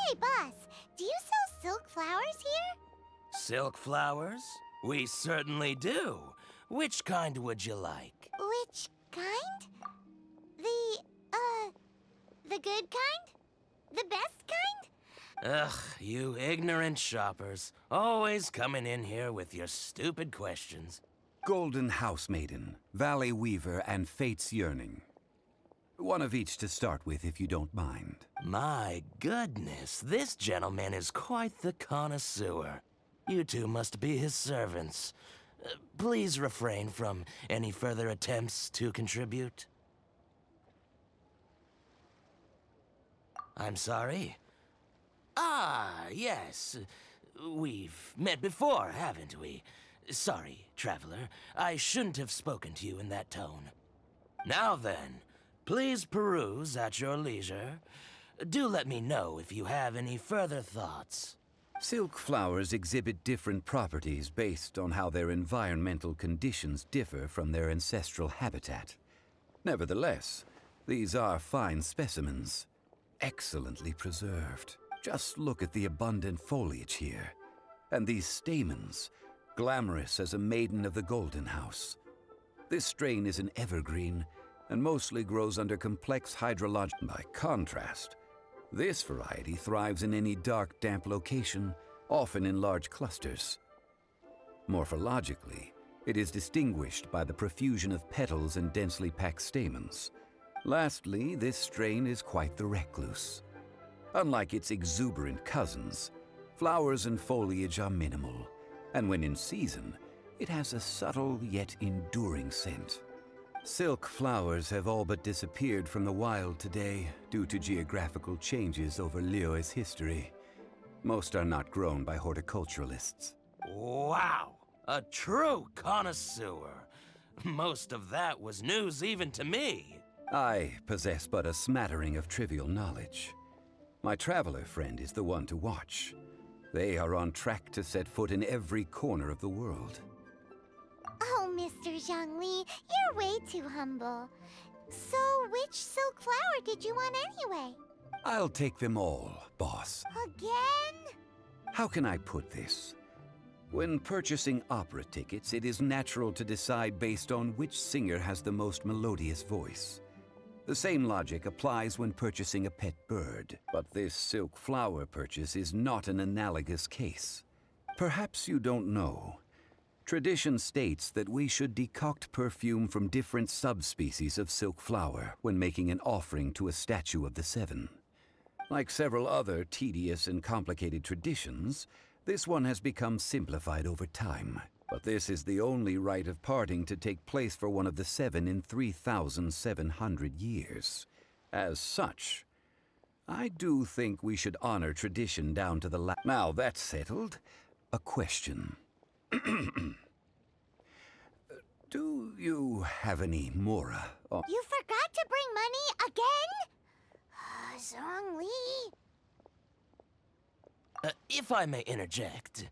Hey, boss, do you sell silk flowers here? Silk flowers? We certainly do. Which kind would you like? Which kind? The good kind? The best kind? Ugh, you ignorant shoppers. Always coming in here with your stupid questions. Golden House Maiden, Valley Weaver, and Fate's Yearning. One of each to start with, if you don't mind. My goodness, this gentleman is quite the connoisseur. You two must be his servants. Please refrain from any further attempts to contribute. I'm sorry? Ah, yes. We've met before, haven't we? Sorry, traveler. I shouldn't have spoken to you in that tone. Now then, please peruse at your leisure. Do let me know if you have any further thoughts. Silk flowers exhibit different properties based on how their environmental conditions differ from their ancestral habitat. Nevertheless, these are fine specimens, excellently preserved. Just look at the abundant foliage here, and these stamens, glamorous as a maiden of the Golden House. This strain is an evergreen, and mostly grows under complex hydrologic. By contrast, this variety thrives in any dark, damp location, often in large clusters. Morphologically, it is distinguished by the profusion of petals and densely packed stamens. Lastly, this strain is quite the recluse. Unlike its exuberant cousins, flowers and foliage are minimal, and when in season, it has a subtle yet enduring scent. Silk flowers have all but disappeared from the wild today due to geographical changes over Liyue's history. Most are not grown by horticulturalists. Wow! A true connoisseur. Most of that was news even to me. I possess but a smattering of trivial knowledge. My traveler friend is the one to watch. They are on track to set foot in every corner of the world. Oh, Mr. Zhongli, you're way too humble. So, which silk flower did you want anyway? I'll take them all, boss. Again? How can I put this? When purchasing opera tickets, it is natural to decide based on which singer has the most melodious voice. The same logic applies when purchasing a pet bird, but this silk flower purchase is not an analogous case. Perhaps you don't know. Tradition states that we should decoct perfume from different subspecies of silk flower when making an offering to a statue of the Seven. Like several other tedious and complicated traditions, this one has become simplified over time. But this is the only rite of parting to take place for one of the Seven in 3,700 years. As such, I do think we should honor tradition down to the last. Now that's settled, a question. Do you have any Mora? You forgot to bring money again? Zhongli. If I may interject,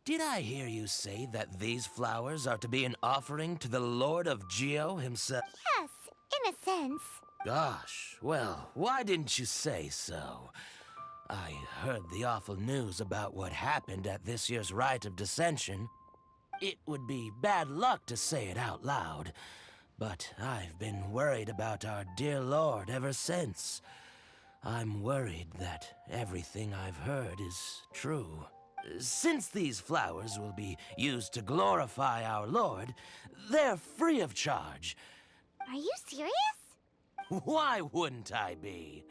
did I hear you say that these flowers are to be an offering to the Lord of Geo himself? Yes, in a sense. Gosh, well, why didn't you say so? I heard the awful news about what happened at this year's Rite of Dissension. It would be bad luck to say it out loud, But I've been worried about our dear Lord ever since. I'm worried that everything I've heard is true. Since these flowers will be used to glorify our Lord, they're free of charge. Are you serious? Why wouldn't I be?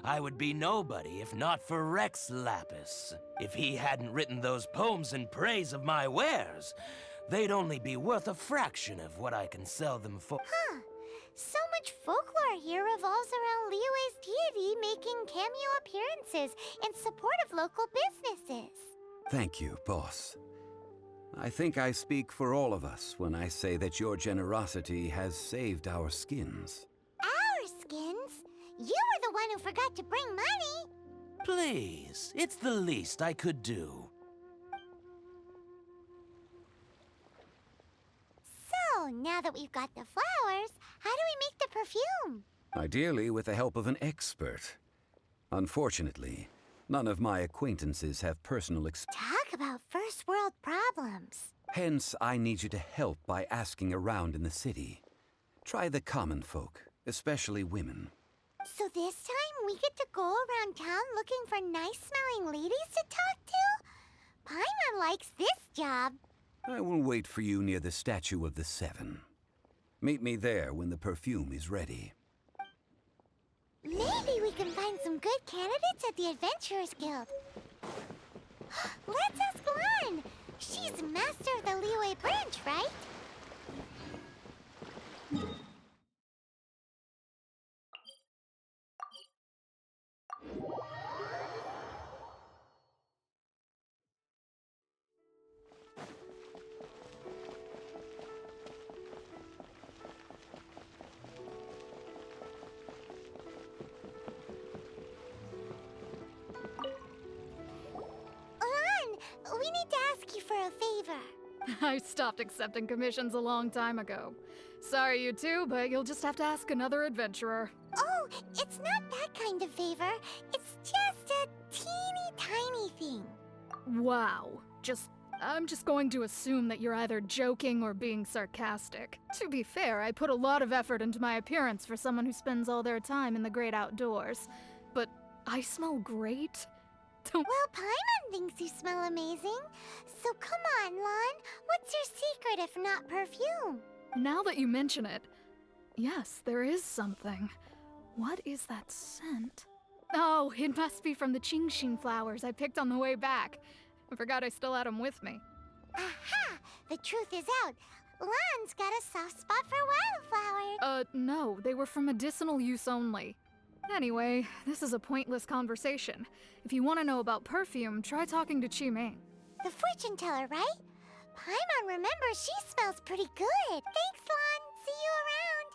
I would be nobody if not for Rex Lapis. If he hadn't written those poems in praise of my wares, they'd only be worth a fraction of what I can sell them for. Huh. So much folklore here revolves around Liyue's deity making cameo appearances in support of local businesses. Thank you, boss. I think I speak for all of us when I say that your generosity has saved our skins. Our skins? You were the one who forgot to bring money. Please, it's the least I could do. So, now that we've got the flowers, how do we make the perfume? Ideally with the help of an expert. Unfortunately, none of my acquaintances have personal experience. Talk about first world problems. Hence, I need you to help by asking around in the city. Try the common folk, especially women. So this time we get to go around town looking for nice-smelling ladies to talk to? Paimon likes this job. I will wait for you near the Statue of the Seven. Meet me there when the perfume is ready. Maybe we can find some good candidates at the Adventurers Guild. Let's ask Lan. She's master of the Liyue branch, right? Lan, we need to ask you for a favor. I stopped accepting commissions a long time ago. Sorry, you two, but you'll just have to ask another adventurer. Oh, it's not that kind of favor. It's just a teeny tiny thing. Wow. I'm just going to assume that you're either joking or being sarcastic. To be fair, I put a lot of effort into my appearance for someone who spends all their time in the great outdoors. But I smell great? Well, Paimon thinks you smell amazing. So come on, Lan. What's your secret if not perfume? Now that you mention it, yes, there is something. What is that scent? Oh, it must be from the Genshin flowers I picked on the way back. I forgot I still had them with me. Aha! The truth is out. Lan's got a soft spot for wildflowers. No, they were for medicinal use only. Anyway, this is a pointless conversation. If you want to know about perfume, try talking to Qiming. The fortune teller, right? Paimon remembers she smells pretty good. Thanks, Lan. See you around.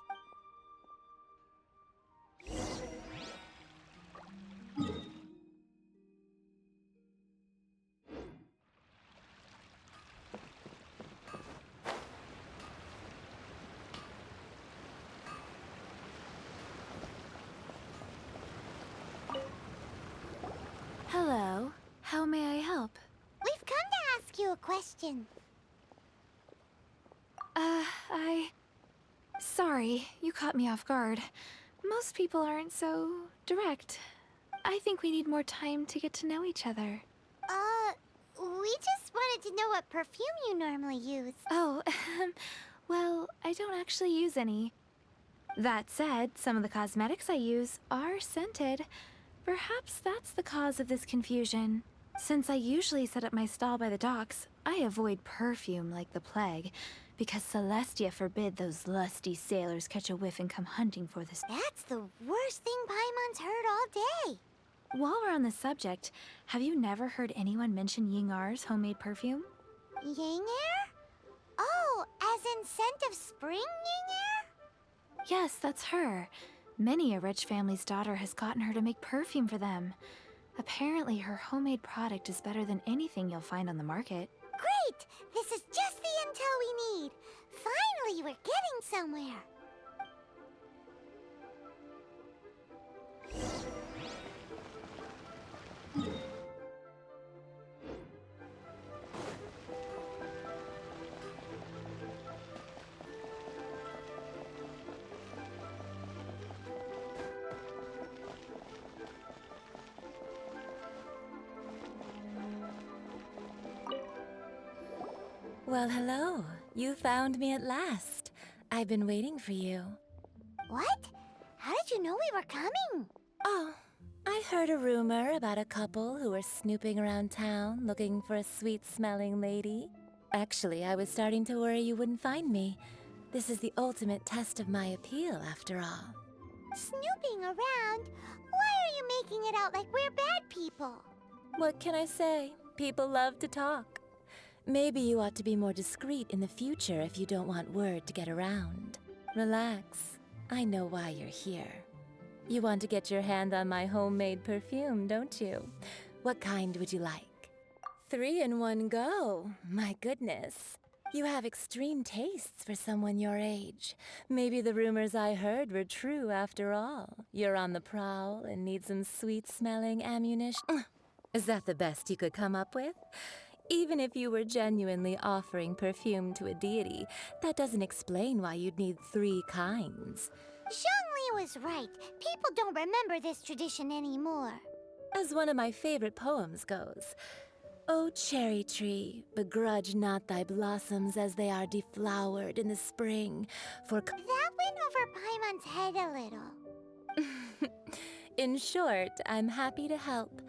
Hello. How may I help? We've come to ask you a question. Sorry, you caught me off guard. Most people aren't so direct. I think we need more time to get to know each other. We just wanted to know what perfume you normally use. Oh, well, I don't actually use any. That said, some of the cosmetics I use are scented. Perhaps that's the cause of this confusion. Since I usually set up my stall by the docks, I avoid perfume like the plague, because Celestia forbid those lusty sailors catch a whiff and come hunting for this. That's the worst thing Paimon's heard all day. While we're on the subject, have you never heard anyone mention Yingar's homemade perfume? Ying Air? Oh, as in scent of spring, Ying Air? Yes, that's her. Many a rich family's daughter has gotten her to make perfume for them. Apparently, her homemade product is better than anything you'll find on the market. Great! This is just the intel we need. Finally, we're getting somewhere. Well, hello. You found me at last. I've been waiting for you. What? How did you know we were coming? Oh, I heard a rumor about a couple who were snooping around town looking for a sweet-smelling lady. Actually, I was starting to worry you wouldn't find me. This is the ultimate test of my appeal, after all. Snooping around? Why are you making it out like we're bad people? What can I say? People love to talk. Maybe you ought to be more discreet in the future if you don't want word to get around. Relax. I know why you're here. You want to get your hand on my homemade perfume, don't you? What kind would you like? 3 in one go. My goodness. You have extreme tastes for someone your age. Maybe the rumors I heard were true after all. You're on the prowl and need some sweet-smelling ammunition. Is that the best you could come up with? Even if you were genuinely offering perfume to a deity, that doesn't explain why you'd need 3 kinds. Zhongli was right. People don't remember this tradition anymore. As one of my favorite poems goes, "O cherry tree, begrudge not thy blossoms as they are deflowered in the spring, for..." That went over Paimon's head a little. In short, I'm happy to help.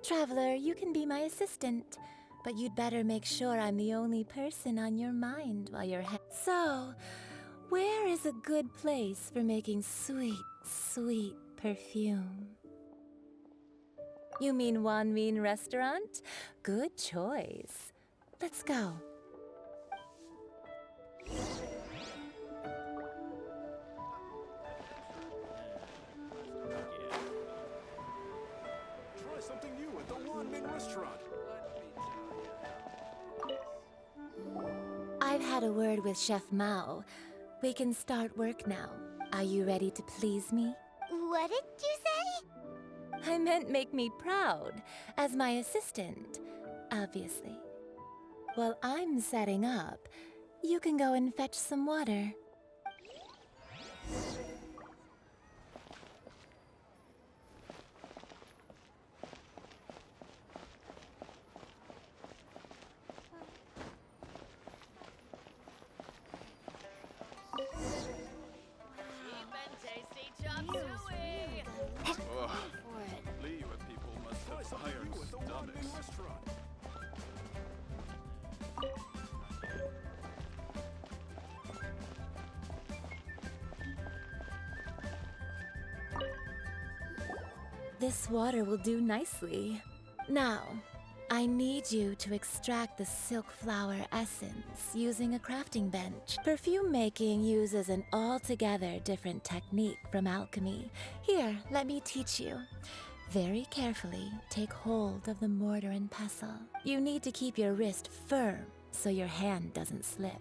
Traveler, you can be my assistant, but you'd better make sure I'm the only person on your mind while you're So, where is a good place for making sweet, sweet perfume? You mean Wanmin Restaurant? Good choice. Let's go. Try something new at the Wanmin Restaurant. I've had a word with Chef Mao. We can start work now. Are you ready to please me? What did you say? I meant make me proud, as my assistant, obviously. While I'm setting up, you can go and fetch some water. Liyue people must have iron stomachs. Restaurant. This water will do nicely. Now, I need you to extract the silk flower essence using a crafting bench. Perfume making uses an altogether different technique from alchemy. Here, let me teach you. Very carefully, take hold of the mortar and pestle. You need to keep your wrist firm so your hand doesn't slip.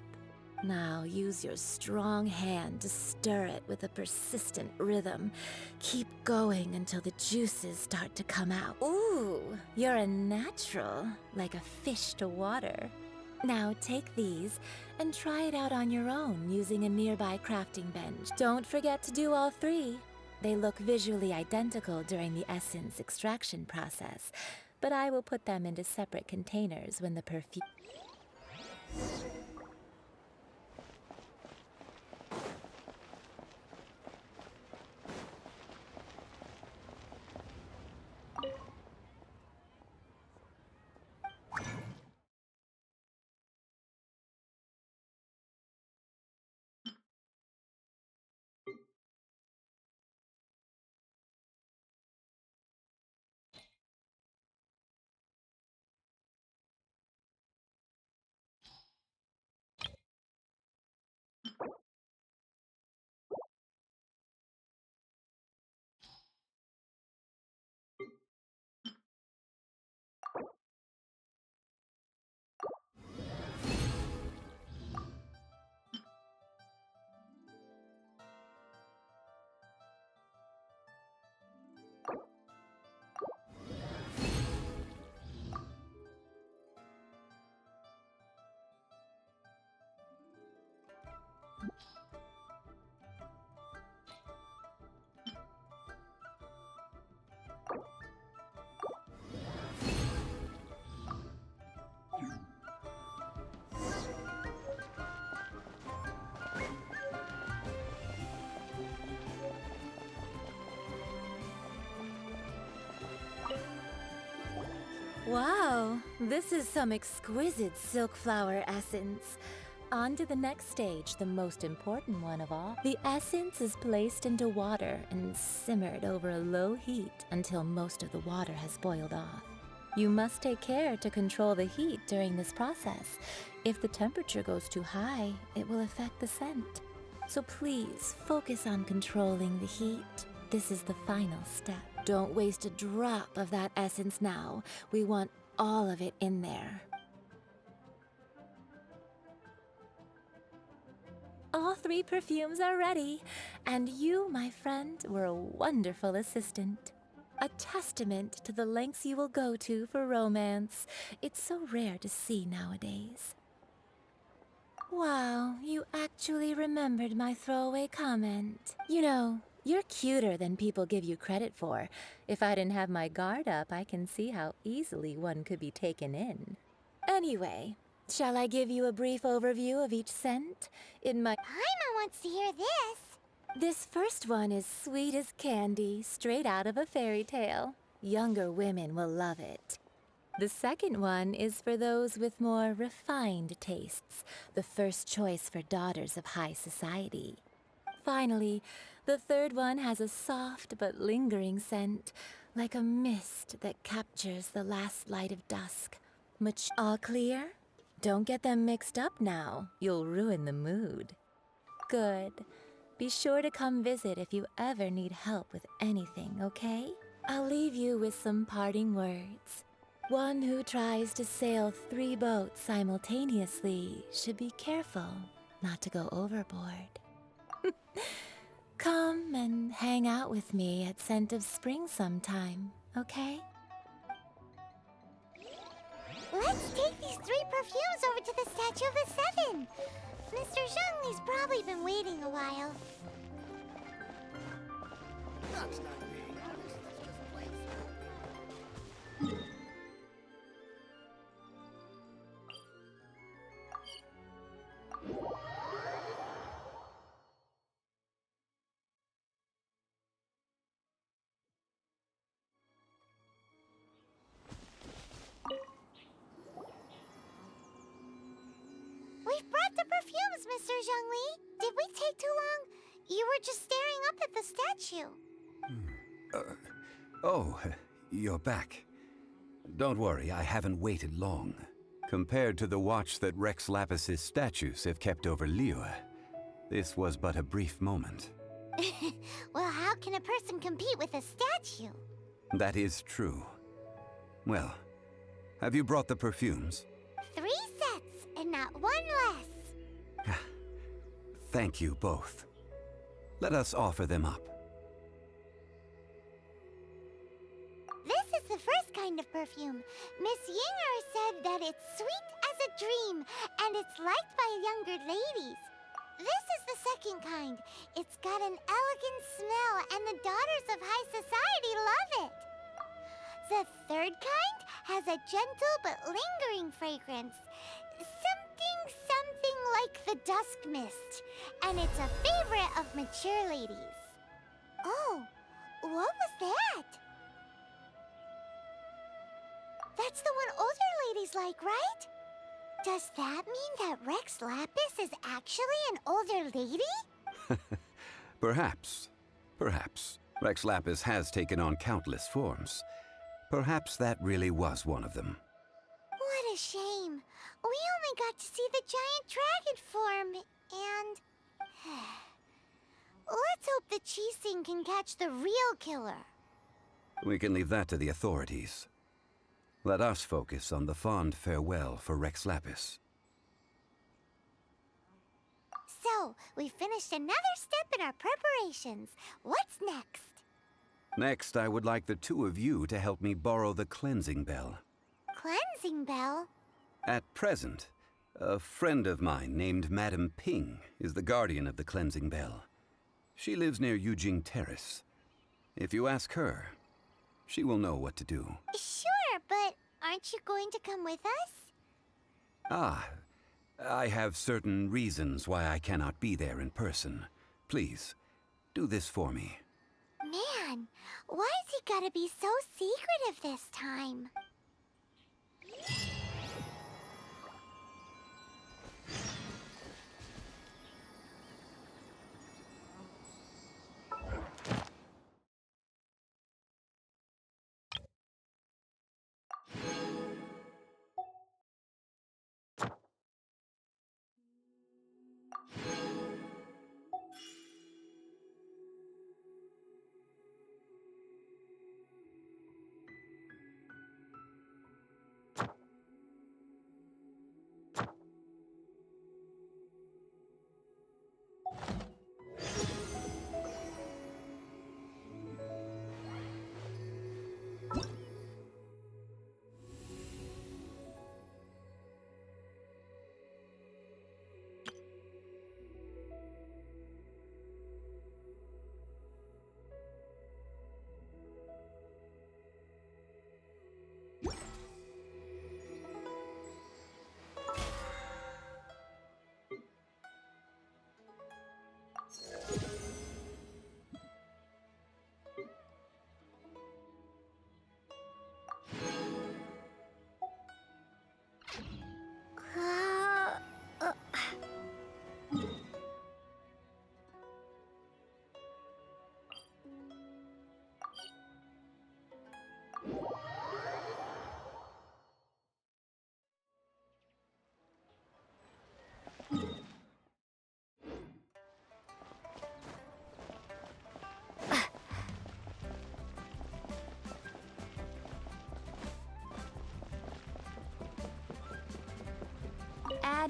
Now use your strong hand to stir it with a persistent rhythm. Keep going until the juices start to come out. Ooh, you're a natural, like a fish to water. Now take these and try it out on your own using a nearby crafting bench. Don't forget to do all 3. They look visually identical during the essence extraction process, but I will put them into separate containers when the perfume... Wow, this is some exquisite silk flower essence. On to the next stage, the most important one of all. The essence is placed into water and simmered over a low heat until most of the water has boiled off. You must take care to control the heat during this process. If the temperature goes too high, it will affect the scent. So please focus on controlling the heat. This is the final step. Don't waste a drop of that essence now. We want all of it in there. All 3 perfumes are ready, and you, my friend, were a wonderful assistant. A testament to the lengths you will go to for romance. It's so rare to see nowadays. Wow, you actually remembered my throwaway comment. You know, you're cuter than people give you credit for. If I didn't have my guard up, I can see how easily one could be taken in. Anyway, shall I give you a brief overview of each scent? Paimon wants to hear this. This first one is sweet as candy, straight out of a fairy tale. Younger women will love it. The second one is for those with more refined tastes, the first choice for daughters of high society. Finally, the third one has a soft but lingering scent, like a mist that captures the last light of dusk. All clear? Don't get them mixed up now. You'll ruin the mood. Good. Be sure to come visit if you ever need help with anything, okay? I'll leave you with some parting words. One who tries to sail 3 boats simultaneously should be careful not to go overboard. Come and hang out with me at Scent of Spring sometime, okay? Let's take these 3 perfumes over to the Statue of the Seven. Mr. Zhongli's probably been waiting a while. We've brought the perfumes, Mr. Zhongli. Did we take too long? You were just staring up at the statue. Oh, you're back. Don't worry, I haven't waited long. Compared to the watch that Rex Lapis's statues have kept over Liyue, this was but a brief moment. Well, how can a person compete with a statue? That is true. Well, have you brought the perfumes? 3 sets, and not 1 less. Thank you both. Let us offer them up. This is the first kind of perfume. Miss Yinger said that it's sweet as a dream, and it's liked by younger ladies. This is the second kind. It's got an elegant smell, and the daughters of high society love it. The third kind has a gentle but lingering fragrance. Something like the dusk mist. And it's a favorite of mature ladies. Oh, what was that? That's the one older ladies like, right? Does that mean that Rex Lapis is actually an older lady? Perhaps. Perhaps. Rex Lapis has taken on countless forms. Perhaps that really was one of them. What a shame. We only got to see the giant dragon form, and... Let's hope the Qixing can catch the real killer. We can leave that to the authorities. Let us focus on the fond farewell for Rex Lapis. So, we finished another step in our preparations. What's next? Next, I would like the 2 of you to help me borrow the cleansing bell. Cleansing bell? At present, a friend of mine named Madame Ping is the guardian of the cleansing bell. She lives near Yujing Terrace. If you ask her, she will know what to do. Sure, but aren't you going to come with us? Ah, I have certain reasons why I cannot be there in person. Please, do this for me. Man, why's he gotta be so secretive this time?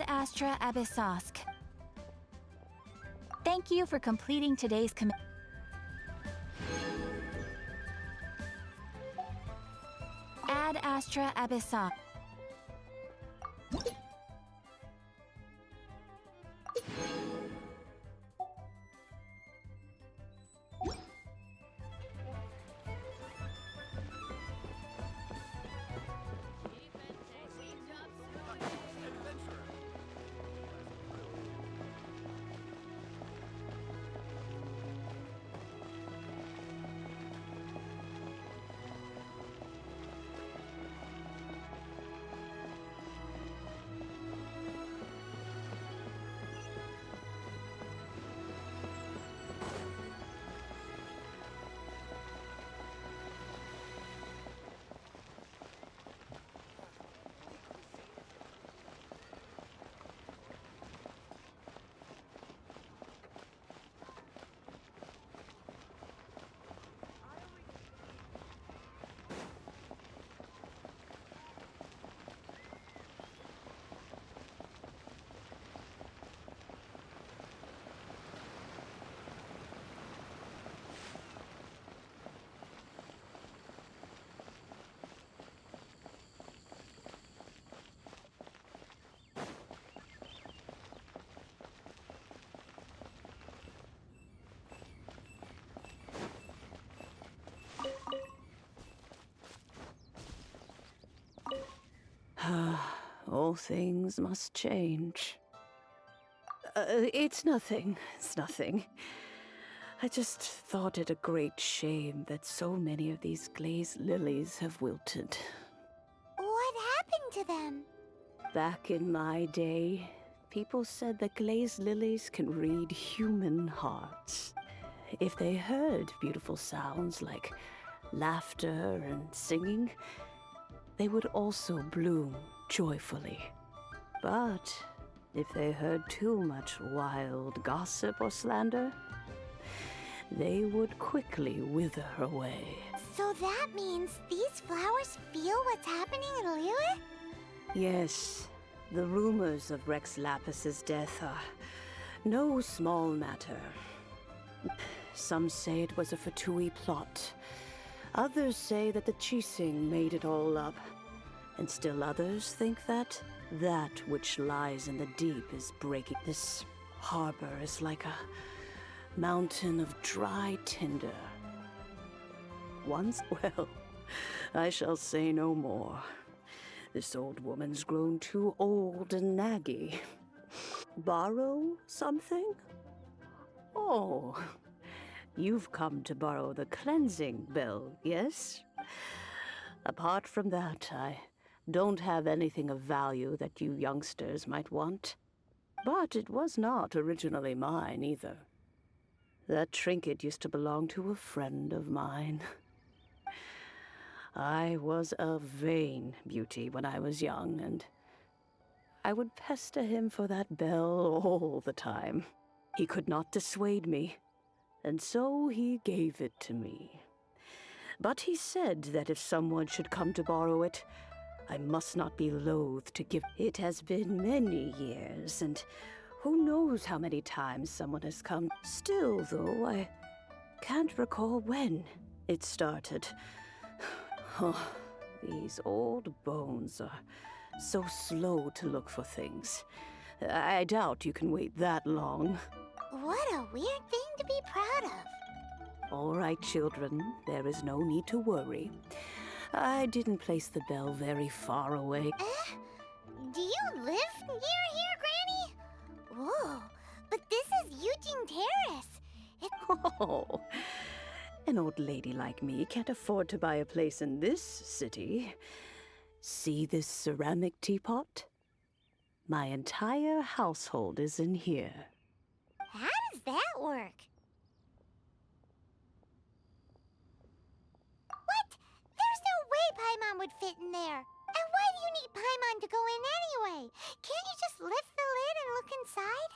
Ad Astra Abyssosk. Thank you for completing today's commit. Ad Astra Abyssosk. All things must change. It's nothing. It's nothing. I just thought it a great shame that so many of these glazed lilies have wilted. What happened to them? Back in my day, people said that glazed lilies can read human hearts. If they heard beautiful sounds like laughter and singing, they would also bloom joyfully. But if they heard too much wild gossip or slander, they would quickly wither away. So that means these flowers feel what's happening in Liyue? Yes, the rumors of Rex Lapis's death are no small matter. Some say it was a F2P plot. Others say that the Chising made it all up. And still others think that which lies in the deep is breaking. This harbor is like a mountain of dry tinder. Once, well, I shall say no more. This old woman's grown too old and naggy. Borrow something? Oh, you've come to borrow the cleansing bell, yes? Apart from that, I don't have anything of value that you youngsters might want. But it was not originally mine, either. That trinket used to belong to a friend of mine. I was a vain beauty when I was young, and I would pester him for that bell all the time. He could not dissuade me, and so he gave it to me. But he said that if someone should come to borrow it, I must not be loath to give. It has been many years, and who knows how many times someone has come. Still, though, I can't recall when it started. Oh, these old bones are so slow to look for things. I doubt you can wait that long. What a weird thing to be proud of. All right, children, there is no need to worry. I didn't place the bell very far away. Do you live near here, Granny? Whoa, but this is Eugene Terrace. Oh, an old lady like me can't afford to buy a place in this city. See this ceramic teapot? My entire household is in here. How does that work? What? There's no way Paimon would fit in there. And why do you need Paimon to go in anyway? Can't you just lift the lid and look inside?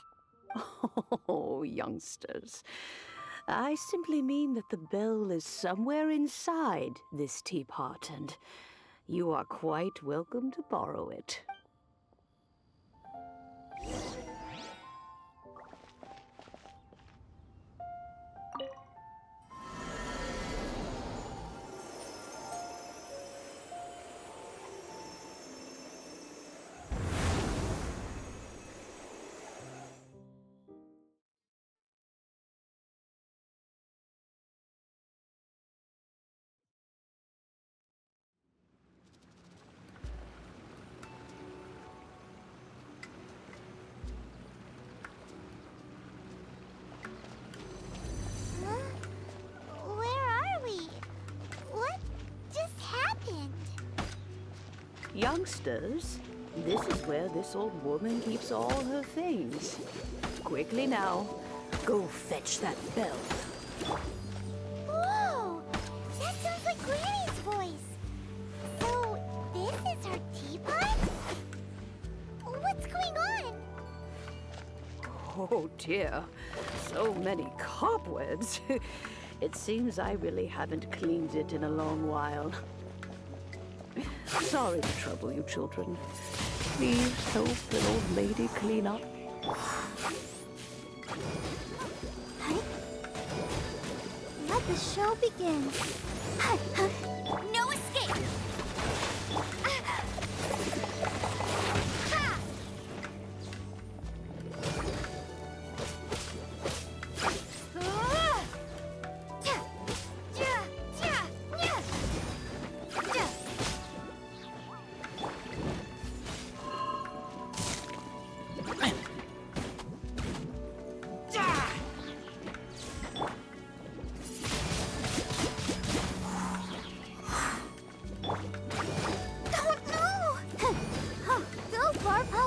Oh, youngsters. I simply mean that the bell is somewhere inside this teapot, and you are quite welcome to borrow it. Where are we? What just happened? Youngsters, this is where this old woman keeps all her things. Quickly now, go fetch that bell. Whoa! That sounds like Granny's voice. So, this is her teapot? What's going on? Oh dear, so many cobwebs. It seems I really haven't cleaned it in a long while. Sorry to trouble you, children. Please help an old lady clean up. Let the show begin. No escape!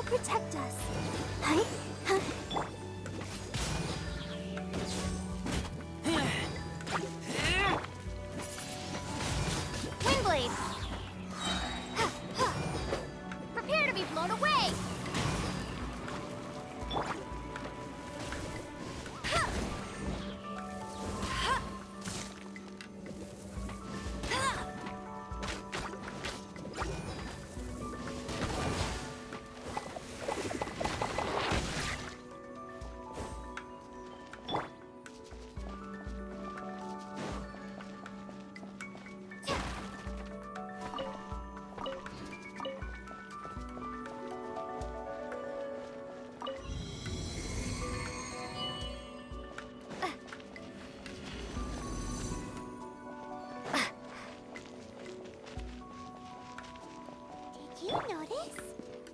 Protect us. Windblade. Prepare to be blown away. Did you notice?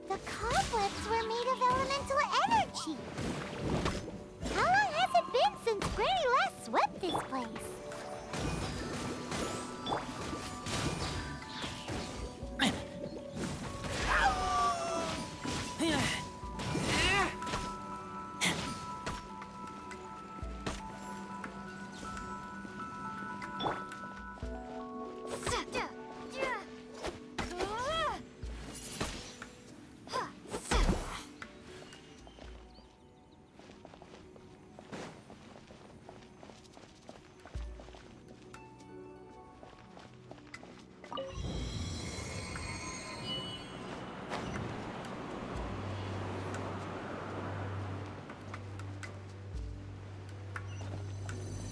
The cobwebs were made of elemental energy. How long has it been since Granny last swept this place?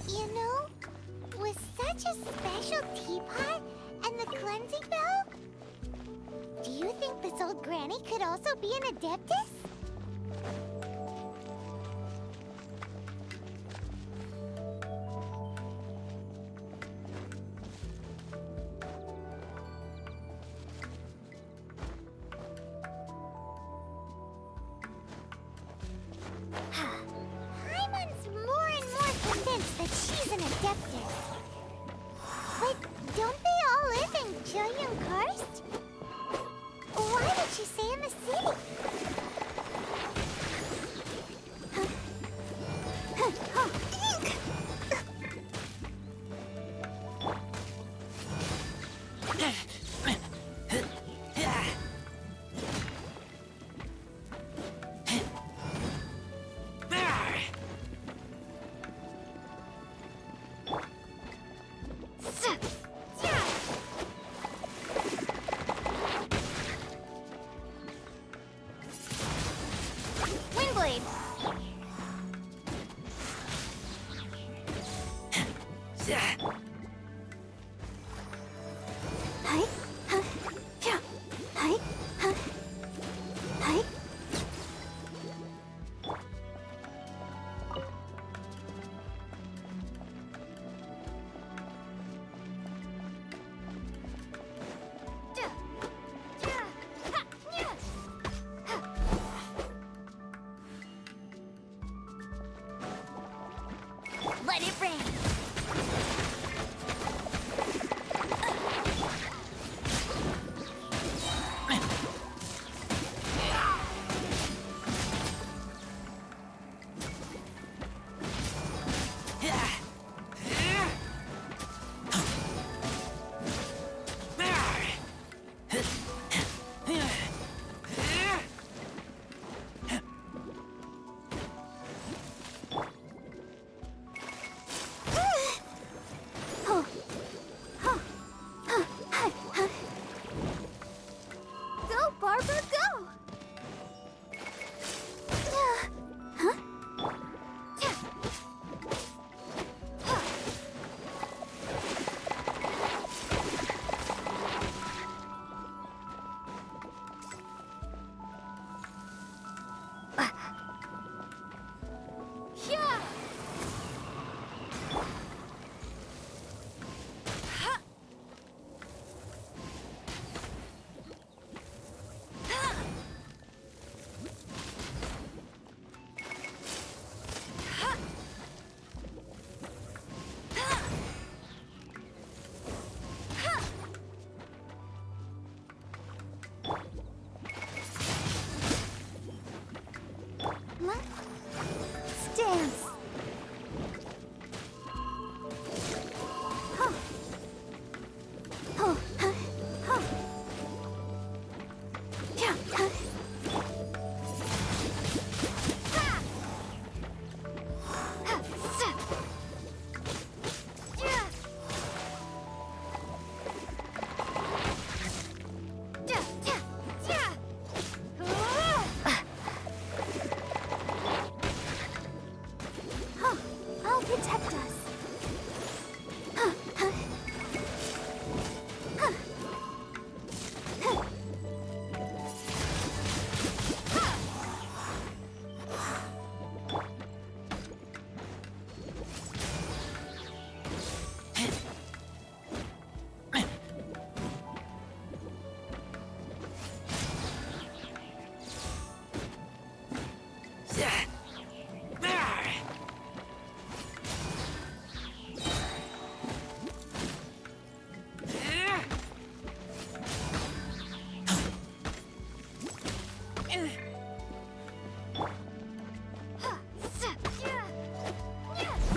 You know, with such a special teapot and the cleansing bell, do you think this old granny could also be an adeptus? Paimon's more and more convinced that she's an adeptus. But don't they all live in Karst? Why did she stay in the city? Hi. Huh. Yeah. Hi. Huh. Hi. Let it rain. Go, Barbara, go! Huh? Yeah! Let's dance. Huh. Oh, huh. Huh. Yeah. Huh. Ha! Ha! Sa! Yeah. Yeah. Yeah. Yeah. Huh. I'll protect us. Huh. Huh. Huh.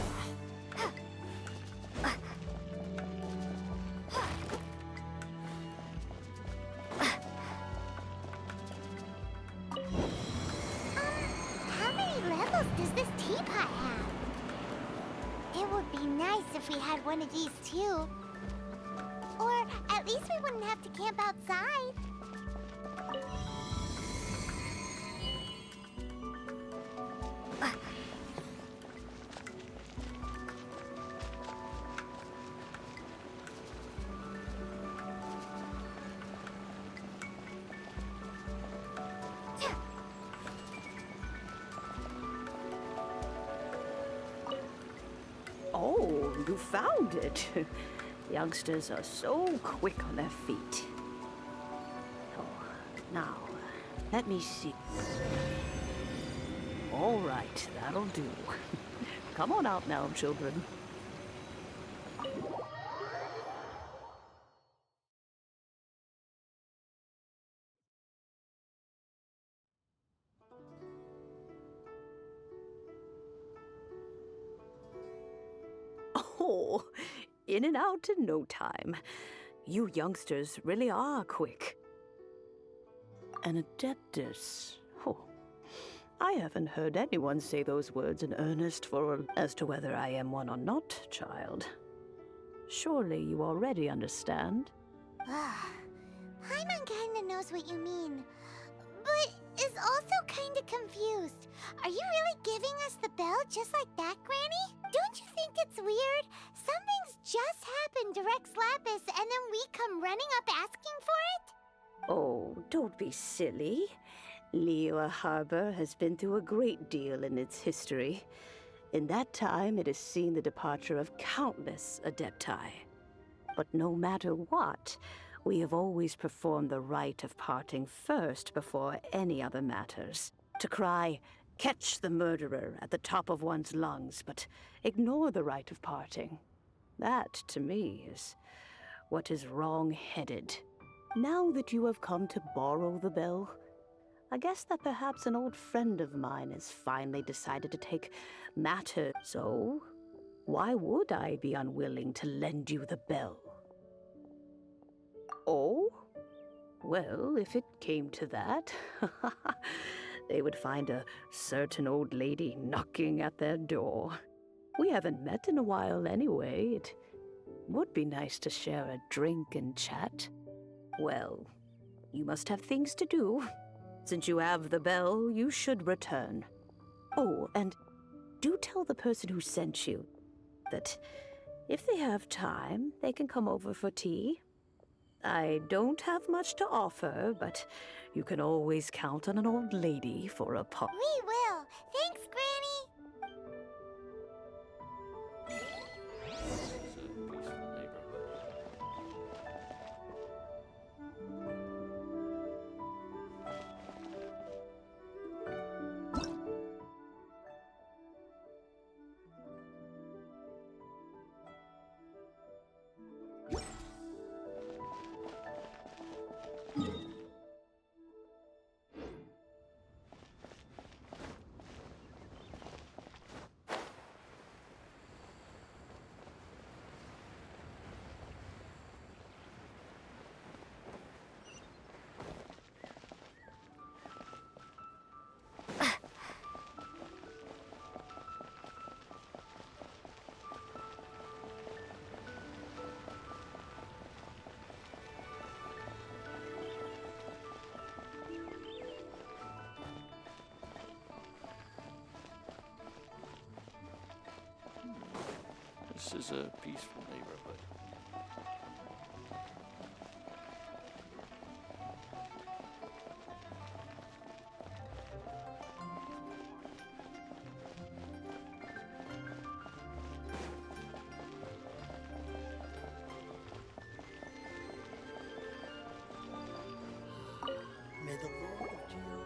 Huh. How many levels does this teapot have? It would be nice if we had one of these too. Or at least we wouldn't have to camp outside. Oh, you found it. Youngsters are so quick on their feet. Oh, now, let me see. All right, that'll do. Come on out now, children. Oh, in and out in no time. You youngsters really are quick. An adeptus. Oh, I haven't heard anyone say those words in earnest as to whether I am one or not, child. Surely you already understand. Paimon kinda knows what you mean, but is also kinda confused. Are you really giving us the bell just like that, Granny? Don't you think it's weird? Something happen directs Lapis and then we come running up asking for it? Oh, don't be silly. Liyue Harbor has been through a great deal in its history. In that time, it has seen the departure of countless Adepti. But no matter what, we have always performed the rite of parting first before any other matters. To cry, "Catch the murderer," at the top of one's lungs, but ignore the rite of parting. That, to me, is what is wrong-headed. Now that you have come to borrow the bell, I guess that perhaps an old friend of mine has finally decided to take matters. So, why would I be unwilling to lend you the bell? Oh? Well, if it came to that, they would find a certain old lady knocking at their door. We haven't met in a while anyway. It would be nice to share a drink and chat. Well, you must have things to do. Since you have the bell, you should return. Oh, and do tell the person who sent you that if they have time, they can come over for tea. I don't have much to offer, but you can always count on an old lady for a pop. We will. Thanks, Granny. It's a peaceful neighborhood. This is a peaceful neighborhood.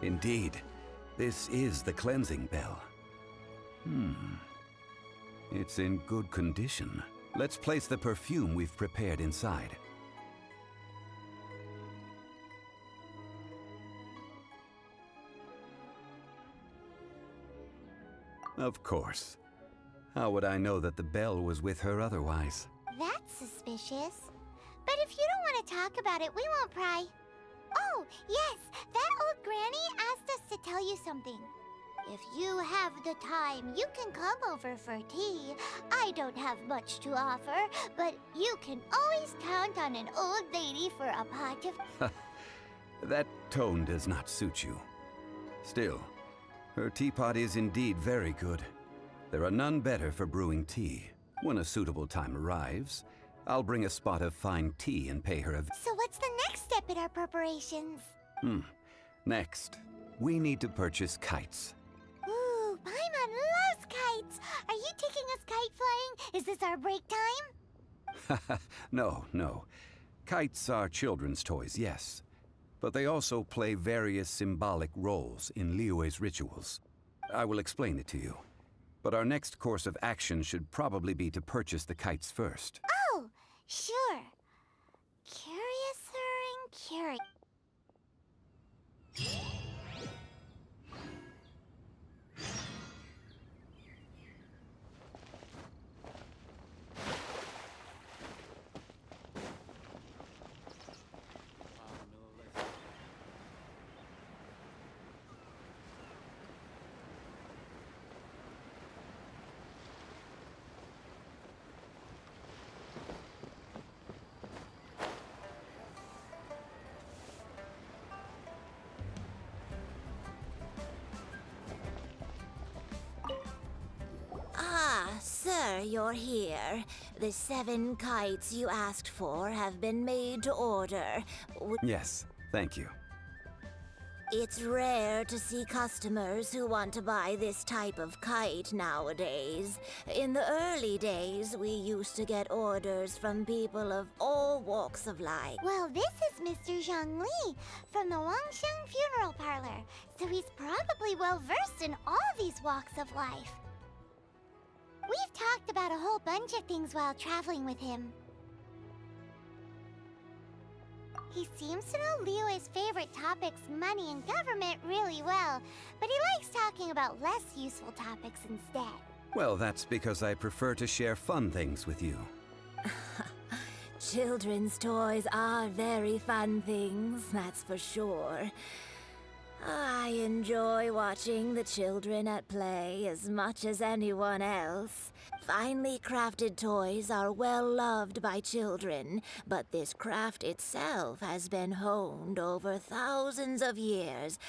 Indeed, this is the cleansing bell. It's in good condition. Let's place the perfume we've prepared inside. Of course. How would I know that the bell was with her otherwise? That's suspicious. But if you don't want to talk about it, we won't pry. Oh, yes, that old granny asked us to tell you something. If you have the time, you can come over for tea. I don't have much to offer, but you can always count on an old lady for a pot of... That tone does not suit you. Still, her teapot is indeed very good. There are none better for brewing tea. When a suitable time arrives, I'll bring a spot of fine tea and pay her a... So what's the next step in our preparations? Next, we need to purchase kites. Ooh, Paimon loves kites! Are you taking us kite flying? Is this our break time? No. Kites are children's toys, yes. But they also play various symbolic roles in Liyue's rituals. I will explain it to you. But our next course of action should probably be to purchase the kites first. Oh, sure. Curiouser and curious. you're here. The 7 kites you asked for have been made to order. Yes, thank you. It's rare to see customers who want to buy this type of kite nowadays. In the early days, we used to get orders from people of all walks of life. Well, this is Mr. Zhang Li from the Wangsheng Funeral Parlor, so he's probably well-versed in all these walks of life. We've talked about a whole bunch of things while traveling with him. He seems to know Liyue's favorite topics, money and government, really well, but he likes talking about less useful topics instead. Well, that's because I prefer to share fun things with you. Children's toys are very fun things, that's for sure. I enjoy watching the children at play as much as anyone else. Finely crafted toys are well loved by children, but this craft itself has been honed over thousands of years.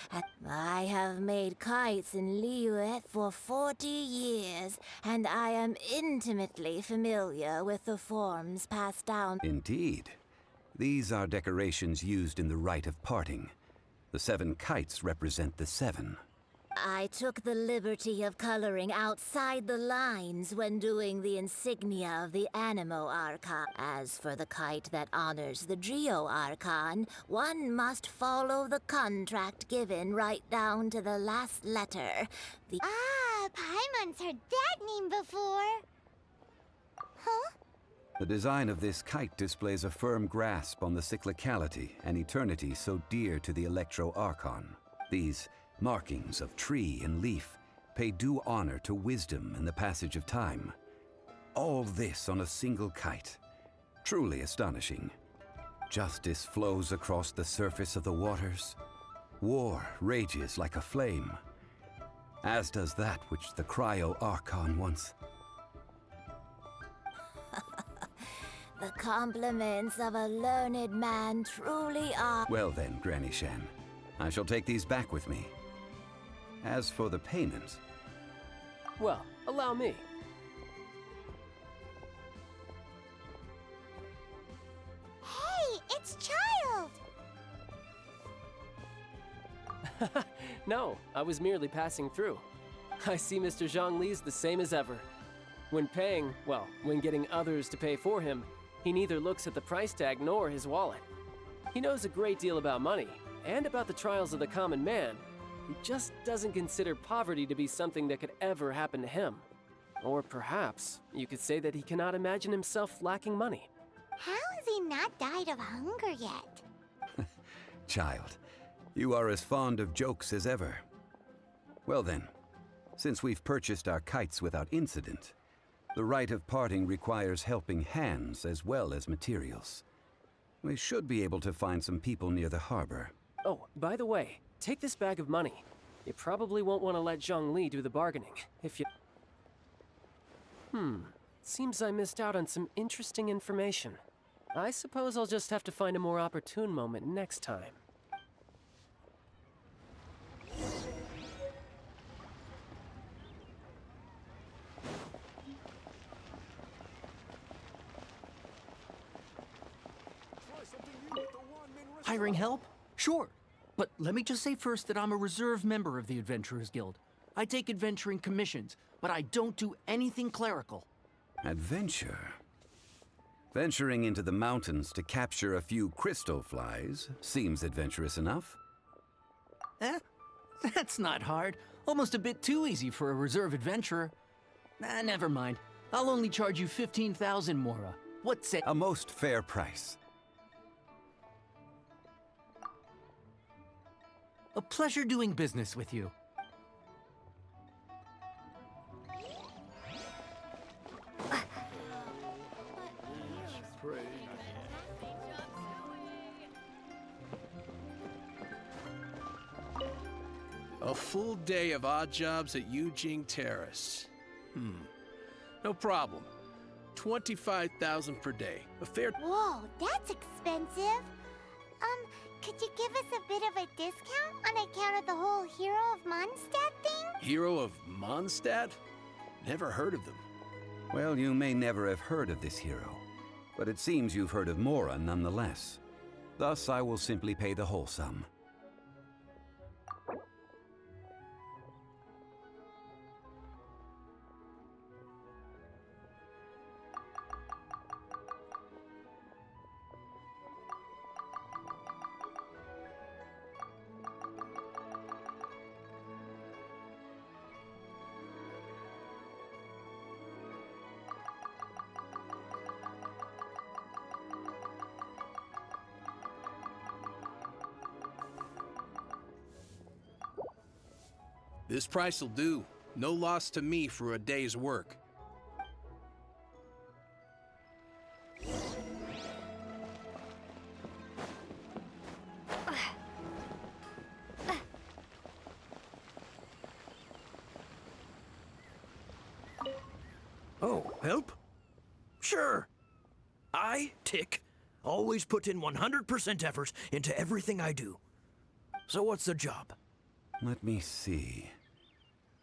I have made kites in Liyue for 40 years, and I am intimately familiar with the forms passed down. Indeed. These are decorations used in the rite of parting. The 7 kites represent the 7. I took the liberty of coloring outside the lines when doing the insignia of the Animo Archon. As for the kite that honors the Geo Archon, one must follow the contract given right down to the last letter. Paimon's heard that name before. Huh? The design of this kite displays a firm grasp on the cyclicality and eternity so dear to the Electro Archon. These markings of tree and leaf pay due honor to wisdom and the passage of time. All this on a single kite. Truly astonishing. Justice flows across the surface of the waters. War rages like a flame, as does that which the Cryo Archon once... The compliments of a learned man truly are... Well then, Granny Shan, I shall take these back with me. As for the payment... Well, allow me. Hey, it's Child! No, I was merely passing through. I see Mr. Zhongli's the same as ever. When paying, well, when getting others to pay for him, he neither looks at the price tag nor his wallet. He knows a great deal about money, and about the trials of the common man. He just doesn't consider poverty to be something that could ever happen to him. Or perhaps, you could say that he cannot imagine himself lacking money. How has he not died of hunger yet? Child, you are as fond of jokes as ever. Well then, since we've purchased our kites without incident, the rite of parting requires helping hands as well as materials. We should be able to find some people near the harbor. Oh, by the way, take this bag of money. You probably won't want to let Zhongli do the bargaining, if you... Seems I missed out on some interesting information. I suppose I'll just have to find a more opportune moment next time. Hiring help? Sure. But let me just say first that I'm a reserve member of the Adventurers Guild. I take adventuring commissions, but I don't do anything clerical. Adventure? Venturing into the mountains to capture a few crystal flies seems adventurous enough. That's not hard. Almost a bit too easy for a reserve adventurer. Never mind. I'll only charge you 15,000 Mora. What's say? A most fair price. A pleasure doing business with you. A full day of odd jobs at Yujing Terrace. No problem. 25,000 per day. A fair... Whoa, that's expensive. Could you give us a bit of a discount on account of the whole Hero of Mondstadt thing? Hero of Mondstadt? Never heard of them. Well, you may never have heard of this hero, but it seems you've heard of Mora nonetheless. Thus, I will simply pay the whole sum. This price'll do. No loss to me for a day's work. Oh, help? Sure. I, Tick, always put in 100% effort into everything I do. So what's the job? Let me see.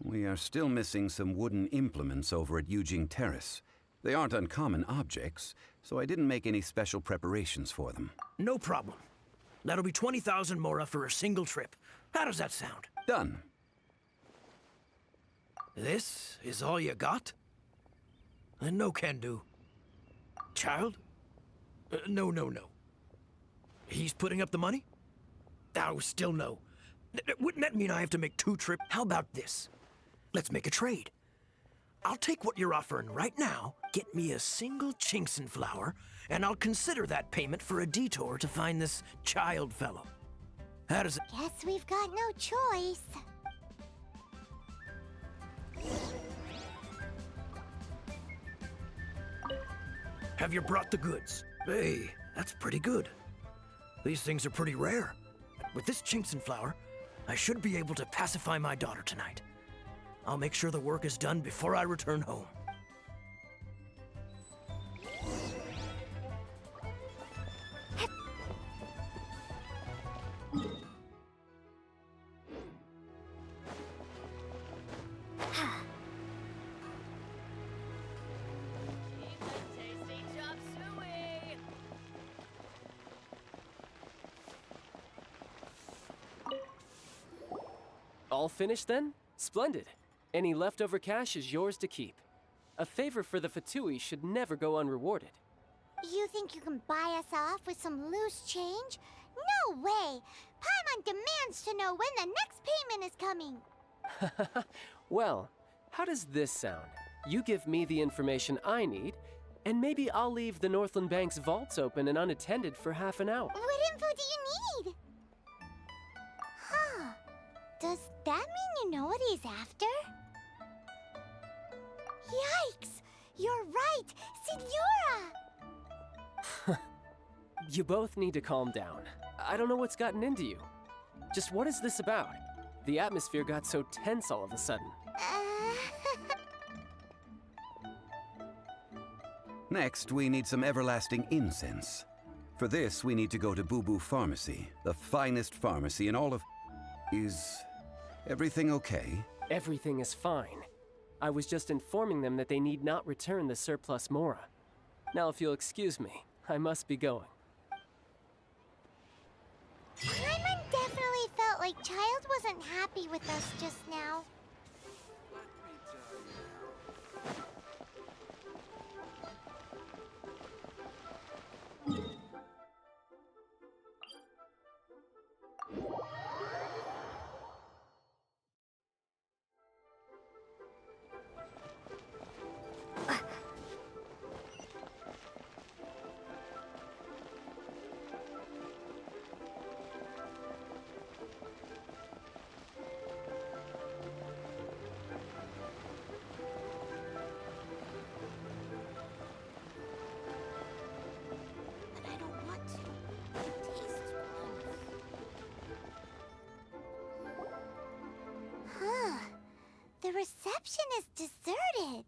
We are still missing some wooden implements over at Yujing Terrace. They aren't uncommon objects, so I didn't make any special preparations for them. No problem. That'll be 20,000 mora for a single trip. How does that sound? Done. This is all you got? Then no can do. Child? No. He's putting up the money? Oh, still no. Wouldn't that mean I have to make 2 trips? How about this? Let's make a trade. I'll take what you're offering right now, get me a single Chinxin flower, and I'll consider that payment for a detour to find this child fellow. How does it... Guess we've got no choice. Have you brought the goods? Hey, that's pretty good. These things are pretty rare. With this Chinxin flower, I should be able to pacify my daughter tonight. I'll make sure the work is done before I return home. All finished then? Splendid. Any leftover cash is yours to keep. A favor for the F2P should never go unrewarded. You think you can buy us off with some loose change? No way! Paimon demands to know when the next payment is coming. Well, how does this sound? You give me the information I need, and maybe I'll leave the Northland Bank's vaults open and unattended for half an hour. What info do you need? Huh. Does that mean you know what he's after? Yikes! You're right! Signora! You both need to calm down. I don't know what's gotten into you. Just what is this about? The atmosphere got so tense all of a sudden. Next, we need some everlasting incense. For this, we need to go to Boo Boo Pharmacy, the finest pharmacy in all of... Is everything okay? Everything is fine. I was just informing them that they need not return the surplus mora. Now, if you'll excuse me, I must be going. Paimon definitely felt like Child wasn't happy with us just now. The reception is deserted,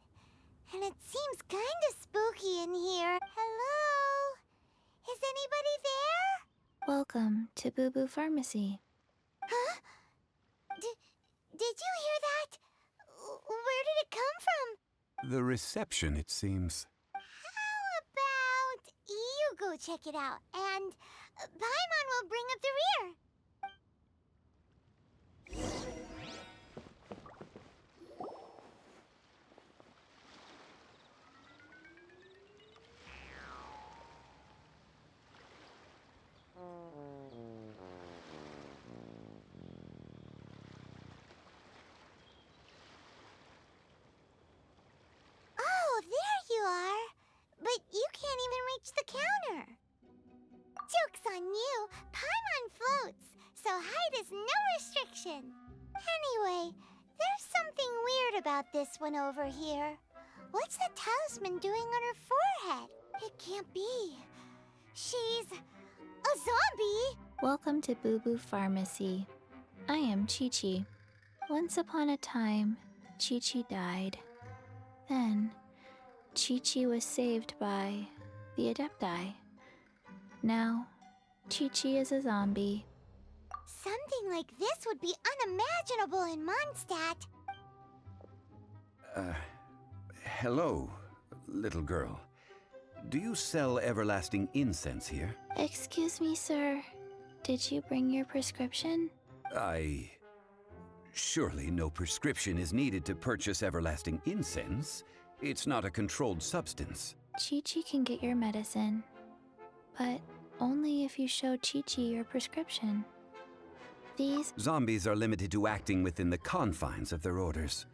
and it seems kind of spooky in here. Hello? Is anybody there? Welcome to Boo Boo Pharmacy. Huh? Did you hear that? Where did it come from? The reception, it seems. How about you go check it out, and Paimon will bring up the rear. Oh, there you are. But you can't even reach the counter. Joke's on you. Paimon floats, so height is no restriction. Anyway, there's something weird about this one over here. What's the talisman doing on her forehead? It can't be. She's a zombie. Welcome to Boo Boo Pharmacy. I am Chi-Chi. Once upon a time, Chi-Chi died. Then, Chi-Chi was saved by the Adepti. Now, Chi-Chi is a zombie. Something like this would be unimaginable in Mondstadt. Hello, little girl. Do you sell everlasting incense here? Excuse me, sir. Did you bring your prescription? Surely no prescription is needed to purchase everlasting incense. It's not a controlled substance. Chi-Chi can get your medicine, but only if you show Chi-Chi your prescription. These Zombies are limited to acting within the confines of their orders.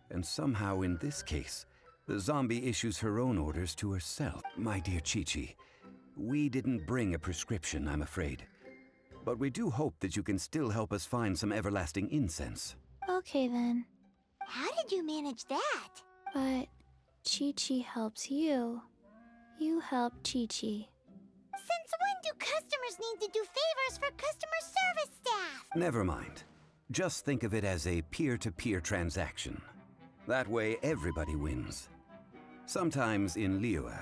And somehow in this case, the zombie issues her own orders to herself. My dear Chi-Chi, we didn't bring a prescription, I'm afraid. But we do hope that you can still help us find some everlasting incense. Okay then. How did you manage that? But Chi-Chi helps you. You help Chi-Chi. Since when do customers need to do favors for customer service staff? Never mind. Just think of it as a peer-to-peer transaction. That way everybody wins. Sometimes in Liyue,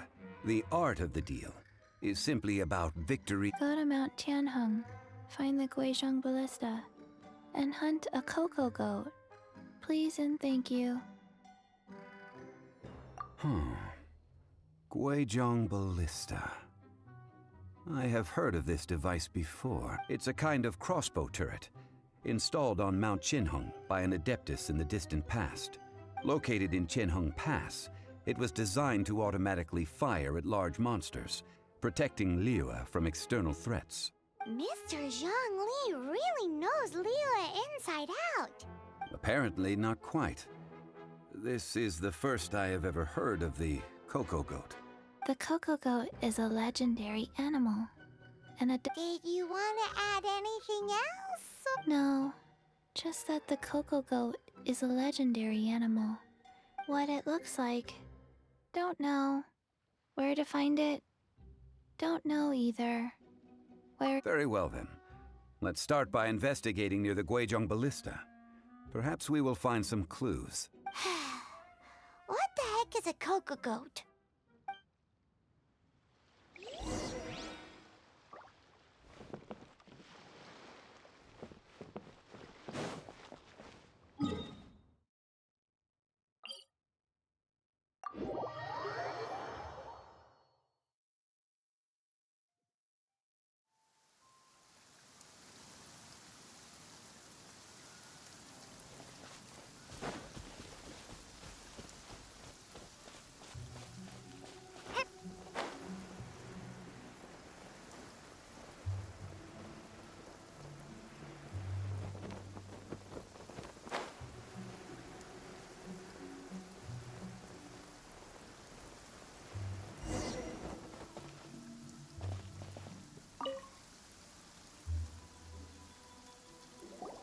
the art of the deal is simply about victory. Go to Mount Tianheng, find the Guizhong Ballista, and hunt a cocoa goat. Please and thank you. Guizhong Ballista. I have heard of this device before. It's a kind of crossbow turret, installed on Mount Tianheng by an adeptus in the distant past. Located in Tianheng Pass, it was designed to automatically fire at large monsters, protecting Liyue from external threats. Mr. Zhongli really knows Liyue inside out. Apparently not quite. This is the first I have ever heard of the cocoa goat. The cocoa goat is a legendary animal. Did you want to add anything else? No, just that the cocoa goat is a legendary animal. What it looks like, don't know. Where to find it, don't know either. Where... Very well then. Let's start by investigating near the Guizhong Ballista. Perhaps we will find some clues. What the heck is a cocoa goat?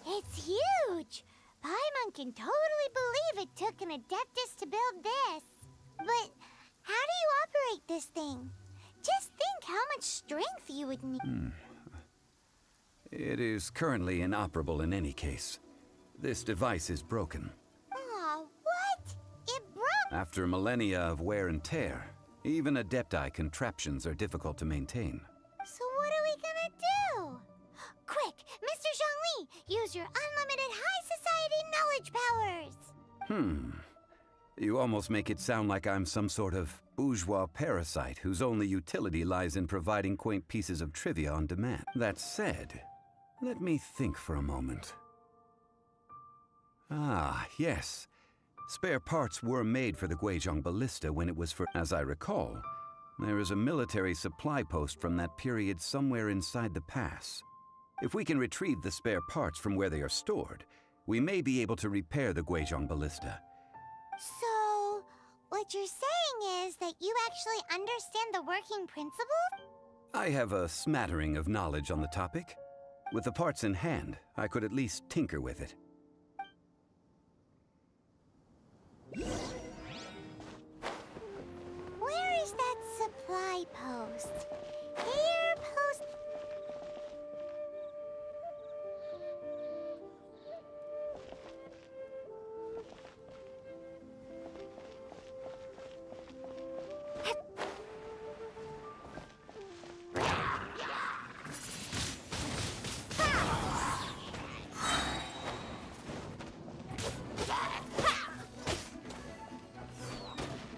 It's huge! Paimon can totally believe it took an Adeptus to build this. But how do you operate this thing? Just think how much strength you would need. It is currently inoperable in any case. This device is broken. Aw, what? It broke? After millennia of wear and tear, even Adepti contraptions are difficult to maintain. So what are we gonna do? Quick, Mr. Zhongli, use your unlimited high society knowledge powers! You almost make it sound like I'm some sort of bourgeois parasite whose only utility lies in providing quaint pieces of trivia on demand. That said, let me think for a moment. Ah, yes. Spare parts were made for the Guizhong ballista when it was for... As I recall, there is a military supply post from that period somewhere inside the pass. If we can retrieve the spare parts from where they are stored, we may be able to repair the Guizhong ballista. So, what you're saying is that you actually understand the working principle? I have a smattering of knowledge on the topic. With the parts in hand, I could at least tinker with it. Where is that supply post? Here, post...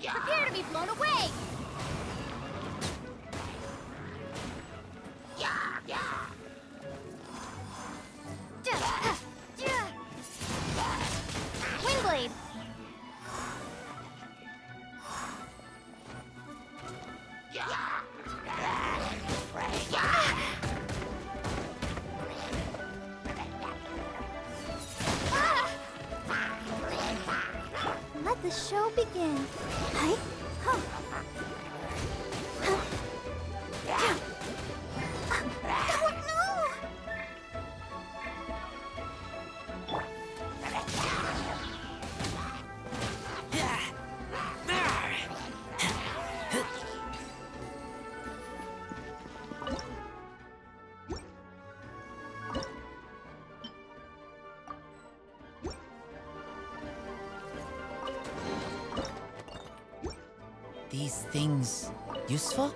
Prepare to be blown away! Windblade! Let the show begin. Hi? Huh. Oh no! These things useful?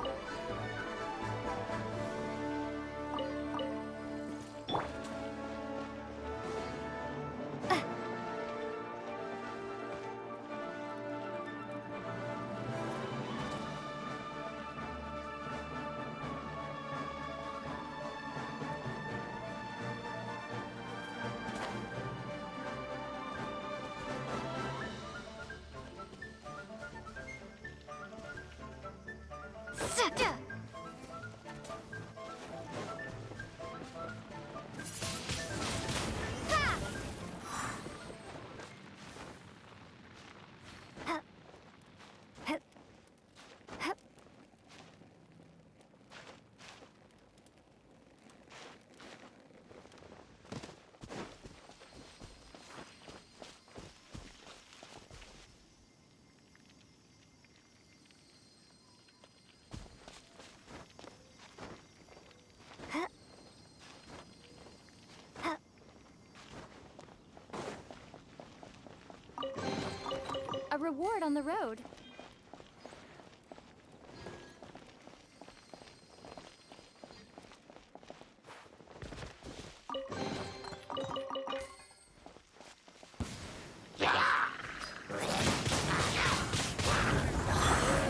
A reward on the road.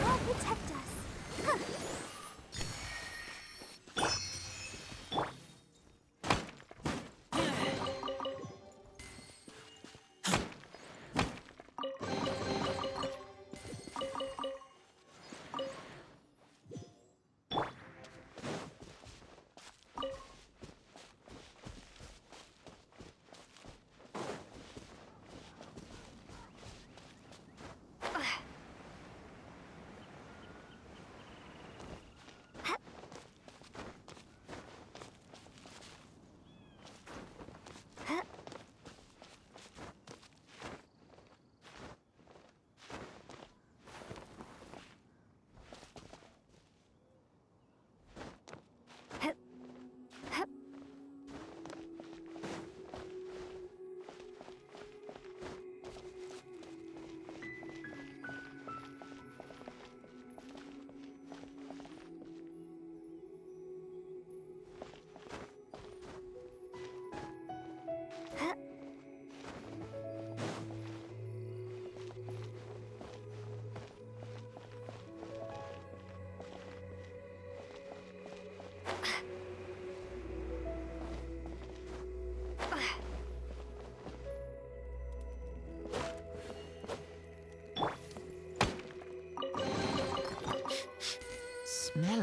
God protect us. Huh.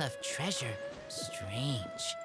of treasure. Strange.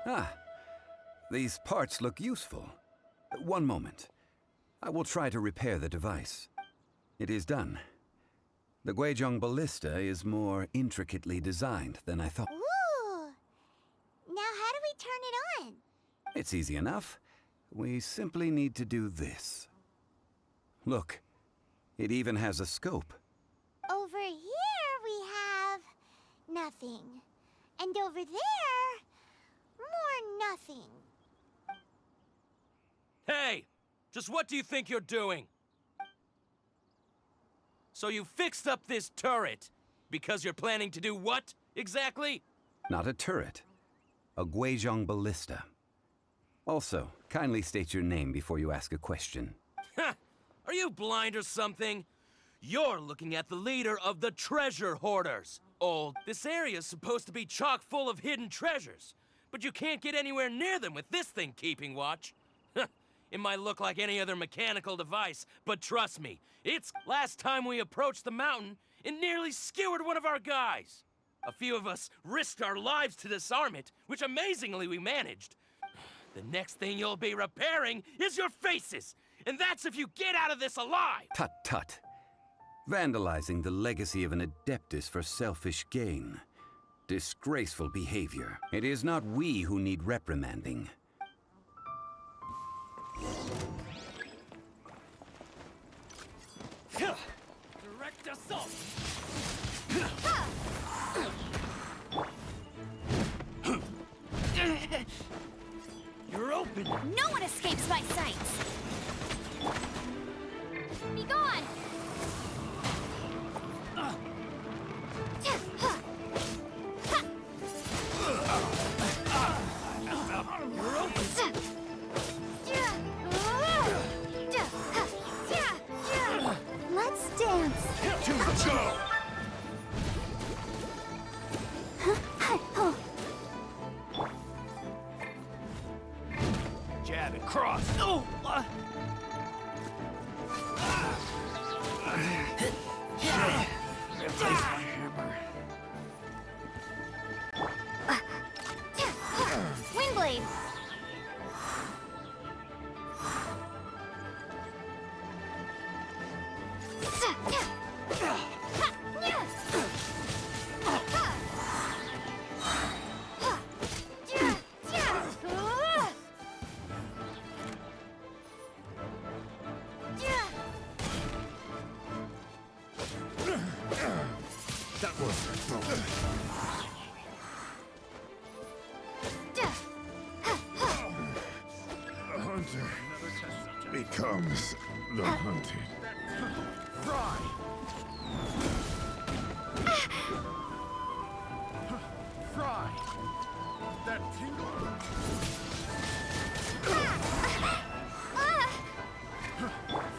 Ah, these parts look useful. One moment. I will try to repair the device. It is done. The Guizhong ballista is more intricately designed than I thought. Ooh! Now how do we turn it on? It's easy enough. We simply need to do this. Look, it even has a scope. Over here we have nothing. And over there, more nothing. Hey! Just what do you think you're doing? So you fixed up this turret because you're planning to do what, exactly? Not a turret. A Guizhong ballista. Also, kindly state your name before you ask a question. Ha! Are you blind or something? You're looking at the leader of the treasure hoarders. This area's supposed to be chock full of hidden treasures, but you can't get anywhere near them with this thing keeping watch. It might look like any other mechanical device, but trust me, it's last time we approached the mountain, it nearly skewered one of our guys. A few of us risked our lives to disarm it, which amazingly we managed. The next thing you'll be repairing is your faces, and that's if you get out of this alive! Tut tut. Vandalizing the legacy of an adeptus for selfish gain. Disgraceful behavior. It is not we who need reprimanding. Direct assault! You're open! No one escapes my sights! Be gone! You're open! Let's dance. To the show! Jab and cross! Oh! Replace my hammer. Windblade! That was The hunter becomes the hunted. Fry! Fry! That tingle!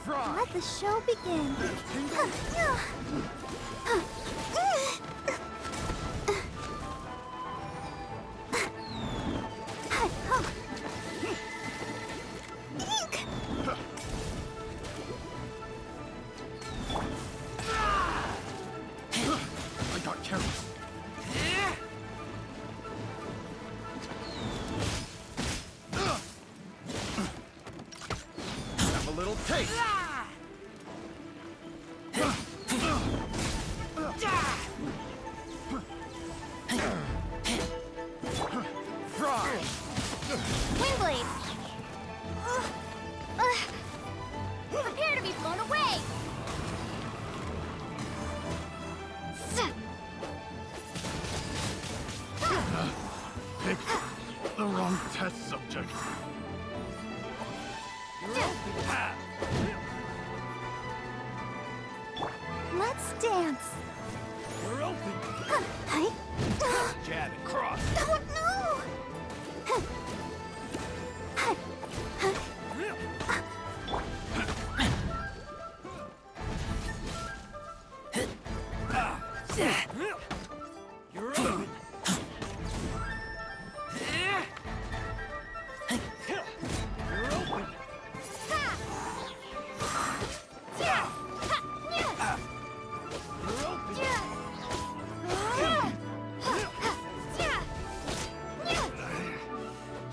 Fry! Let the show begin. I got careless. Have a little taste. Fry! Windblade! Prepare to be blown away! Pick the wrong test subject. Let's dance. We're open. Hi. Jab and cross. Oh no! You're open. You're open. You're open.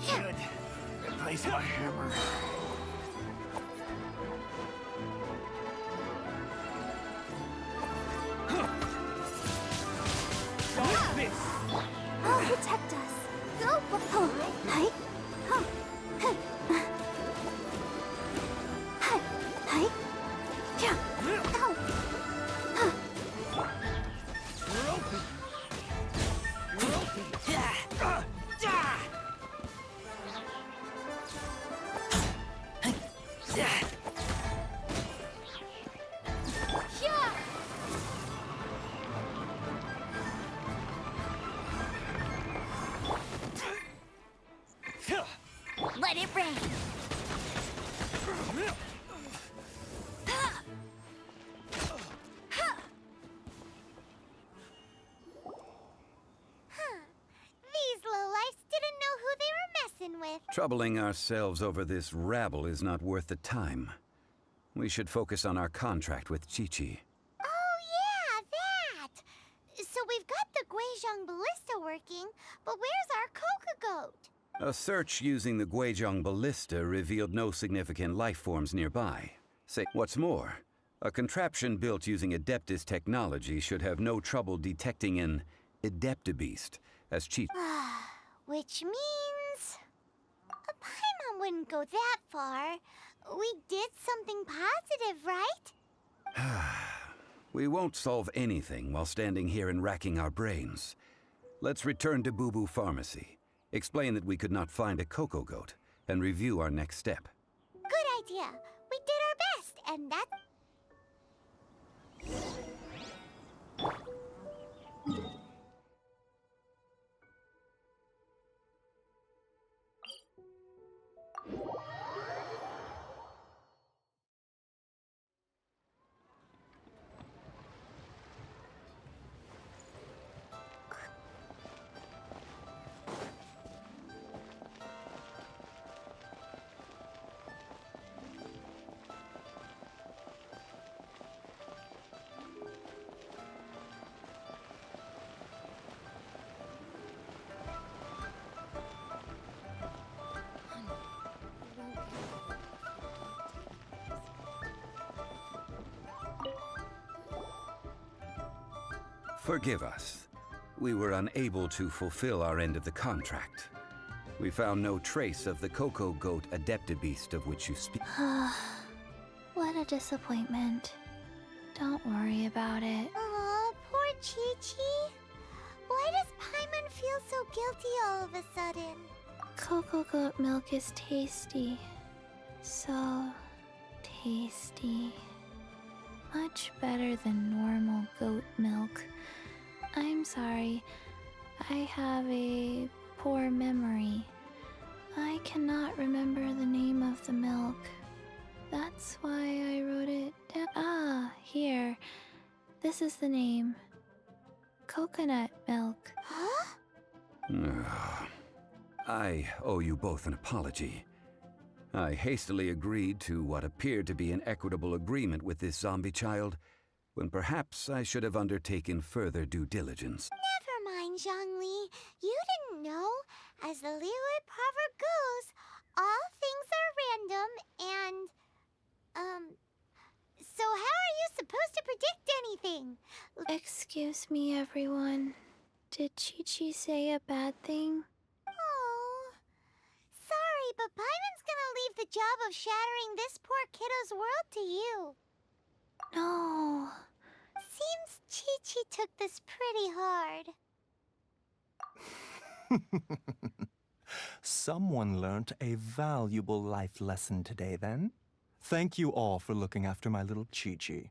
Good. Replace my hammer. Dodge this. I'll protect us. Go! Oh, hi. Huh. Hi. Hi. Yeah. Ow. Huh. You're open. You're open. Let it rain. These lowlifes didn't know who they were messing with. Troubling ourselves over this rabble is not worth the time. We should focus on our contract with Chi-Chi. Oh yeah, that! So we've got the Guizhong Ballista working, but where's our Coca Goat? A search using the Guizhong Ballista revealed no significant life forms nearby. What's more, a contraption built using Adeptus technology should have no trouble detecting an Adeptabeast, as Chi. Which means... Paimon wouldn't go that far. We did something positive, right? We won't solve anything while standing here and racking our brains. Let's return to Boo Boo Pharmacy, explain that we could not find a Coco Goat, and review our next step. Good idea. We did our best, and that... Forgive us. We were unable to fulfill our end of the contract. We found no trace of the Coco Goat Adeptabeast of which you speak. What a disappointment. Don't worry about it. Aw, poor Chi-Chi. Why does Paimon feel so guilty all of a sudden? Coco Goat milk is tasty. So tasty. Much better than normal goat milk. I'm sorry. I have a poor memory. I cannot remember the name of the milk. That's why I wrote it down. Ah, here. This is the name. Coconut milk. Huh? I owe you both an apology. I hastily agreed to what appeared to be an equitable agreement with this zombie child, when perhaps I should have undertaken further due diligence. Never mind, Zhongli. You didn't know. As the Liyue proverb goes, all things are random and... So how are you supposed to predict anything? Excuse me, everyone. Did Chi-Chi say a bad thing? Oh... Sorry, but Paimon's gonna leave the job of shattering this poor kiddo's world to you. No. Seems Chi-Chi took this pretty hard. Someone learned a valuable life lesson today, then. Thank you all for looking after my little Chi-Chi.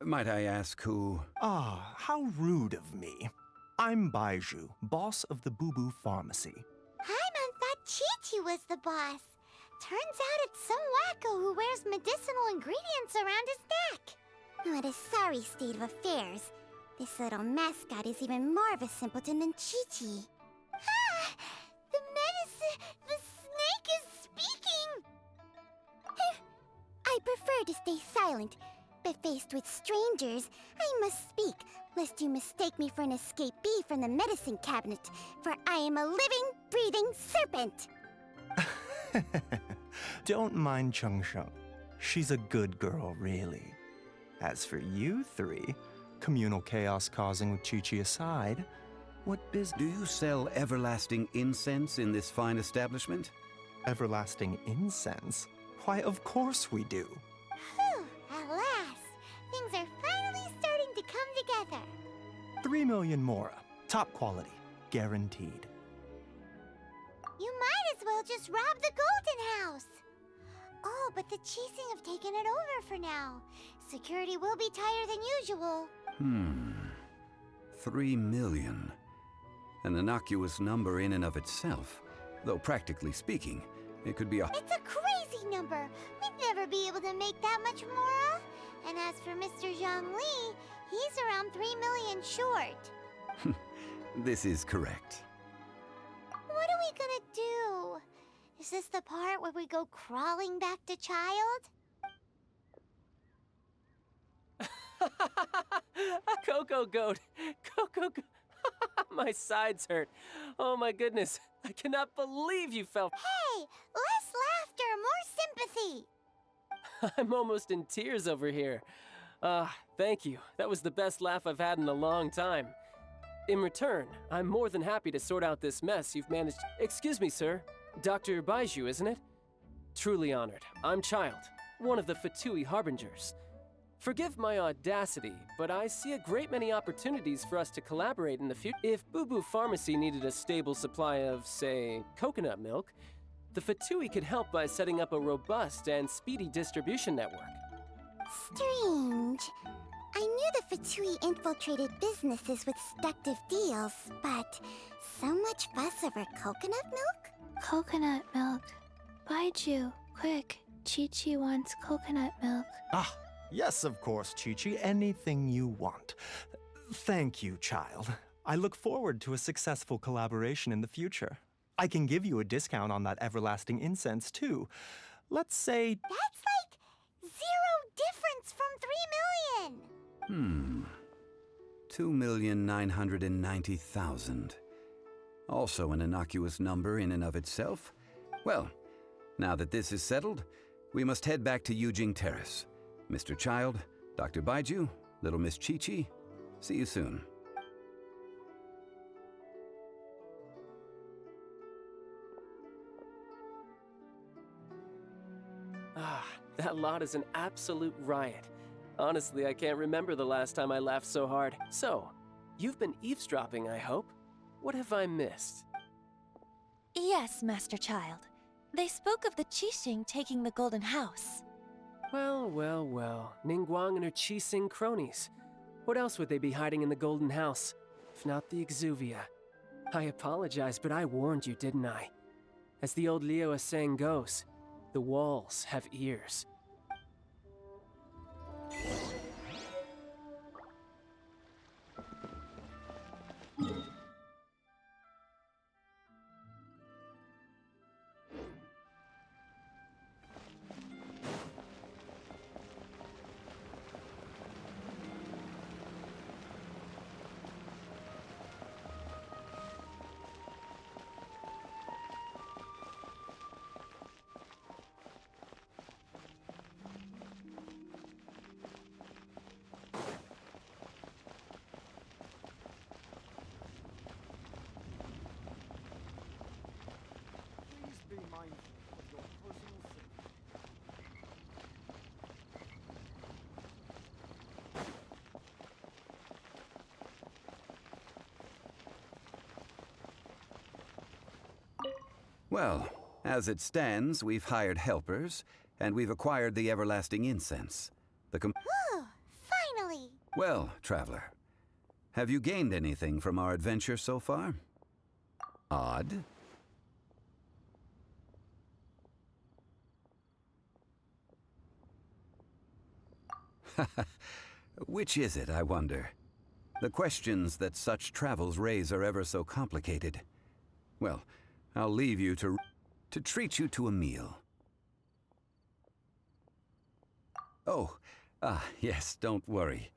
Might I ask who? Ah, how rude of me. I'm Baiju, boss of the Boo Boo Pharmacy. Paimon thought Chi-Chi was the boss. Turns out it's some wacko who wears medicinal ingredients around his neck. What a sorry state of affairs. This little mascot is even more of a simpleton than Chi-Chi. Ah! The snake is speaking! I prefer to stay silent, but faced with strangers, I must speak, lest you mistake me for an escapee from the medicine cabinet, for I am a living, breathing serpent! Don't mind Chung Sheng. She's a good girl, really. As for you three, communal chaos causing with Chi-Chi aside, what business? Do you sell everlasting incense in this fine establishment? Everlasting incense? Why, of course we do. Whew, at last. Things are finally starting to come together. 3 million mora. Top quality. Guaranteed. You might as well just rob the Golden House. Oh, but the Chising have taken it over for now. Security will be tighter than usual. 3 million. An innocuous number in and of itself. Though practically speaking, it could be a... It's a crazy number. We'd never be able to make that much mora. And as for Mr. Zhang Li, he's around 3 million short. This is correct. What are we gonna do? Is this the part where we go crawling back to child? Coco Goat! Coco Goat! My sides hurt. Oh my goodness. I cannot believe you fell. Hey! Less laughter, more sympathy! I'm almost in tears over here. Thank you. That was the best laugh I've had in a long time. In return, I'm more than happy to sort out this mess you've managed. Excuse me, sir. Dr. Baiju, isn't it? Truly honored. I'm Child, one of the F2P Harbingers. Forgive my audacity, but I see a great many opportunities for us to collaborate in the future. If Boo Boo Pharmacy needed a stable supply of, say, coconut milk, the F2P could help by setting up a robust and speedy distribution network. Strange. I knew the F2P infiltrated businesses with seductive deals, but so much fuss over coconut milk? Coconut milk. Baiju, quick. Chi-Chi wants coconut milk. Ah, yes, of course, Chi-Chi. Anything you want. Thank you, child. I look forward to a successful collaboration in the future. I can give you a discount on that everlasting incense, too. Let's say... That's like 0 difference from 3 million! 2,990,000. Also an innocuous number in and of itself. Well, now that this is settled, we must head back to Yujing Terrace. Mr. Child, Dr. Baiju, little Miss Chi-Chi, see you soon. That lot is an absolute riot. Honestly, I can't remember the last time I laughed so hard. So, you've been eavesdropping, I hope? What have I missed? Yes, Master Child. They spoke of the Qixing taking the Golden House. Well, well, well. Ningguang and her Qixing cronies. What else would they be hiding in the Golden House? If not the Exuvia. I apologize, but I warned you, didn't I? As the old Liu saying goes, the walls have ears. Well, as it stands, we've hired helpers, and we've acquired the everlasting incense. Whew, finally! Well, traveler, have you gained anything from our adventure so far? Odd. Which is it, I wonder? The questions that such travels raise are ever so complicated. Well, I'll leave you to treat you to a meal. Oh, yes, don't worry.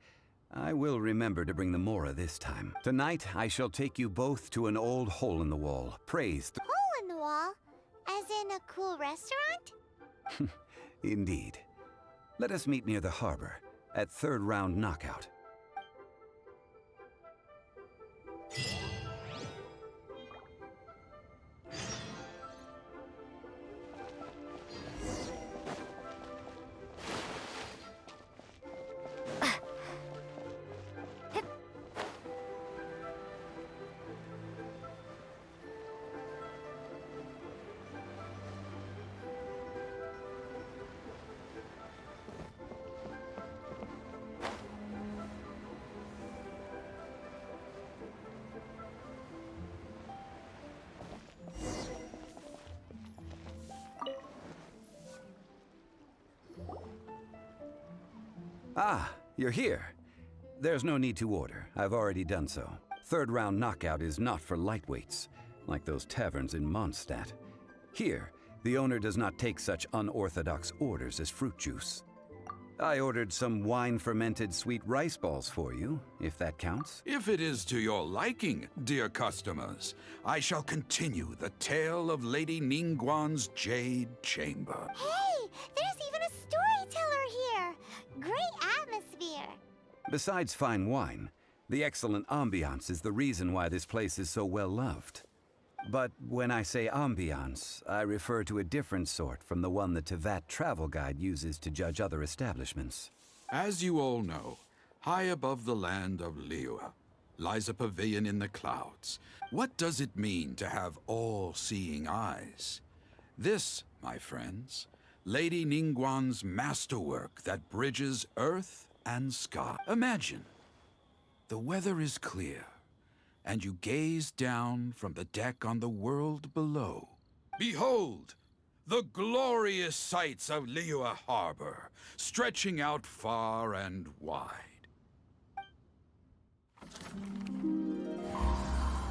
I will remember to bring the Mora this time. Tonight, I shall take you both to an old hole-in-the-wall, praised. Hole in the wall? As in a cool restaurant? Indeed. Let us meet near the harbor, at third round knockout. Ah, you're here. There's no need to order. I've already done so. Third round knockout is not for lightweights, like those taverns in Mondstadt. Here, the owner does not take such unorthodox orders as fruit juice. I ordered some wine-fermented sweet rice balls for you, if that counts. If it is to your liking, dear customers, I shall continue the tale of Lady Ningguang's Jade Chamber. Hey, there's even a storyteller here! Great atmosphere! Besides fine wine, the excellent ambiance is the reason why this place is so well loved. But when I say ambiance, I refer to a different sort from the one the Tevat travel guide uses to judge other establishments. As you all know, high above the land of Liyue lies a pavilion in the clouds. What does it mean to have all-seeing eyes? This, my friends, Lady Ningguang's masterwork that bridges earth and sky. Imagine, the weather is clear, and you gaze down from the deck on the world below. Behold, the glorious sights of Liyue Harbor, stretching out far and wide.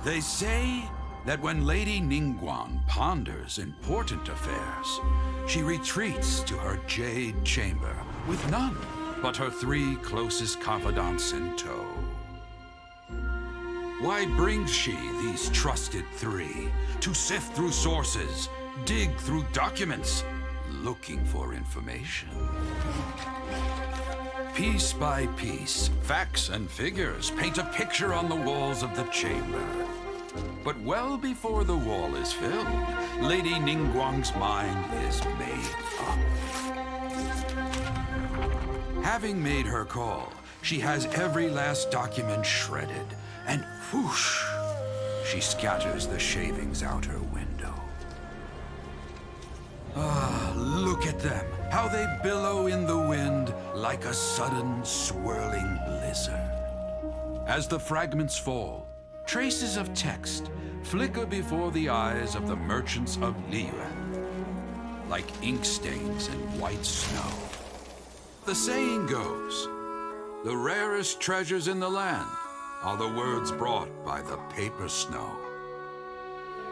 They say that when Lady Ningguang ponders important affairs, she retreats to her Jade Chamber with none but her 3 closest confidants in tow. Why brings she these trusted 3 to sift through sources, dig through documents, looking for information? Piece by piece, facts and figures paint a picture on the walls of the chamber. But well before the wall is filled, Lady Ningguang's mind is made up. Having made her call, she has every last document shredded, and whoosh, she scatters the shavings out her window. Ah, look at them, how they billow in the wind like a sudden swirling blizzard. As the fragments fall, traces of text flicker before the eyes of the merchants of Liyue, like ink stains in white snow. The saying goes, the rarest treasures in the land are the words brought by the paper snow.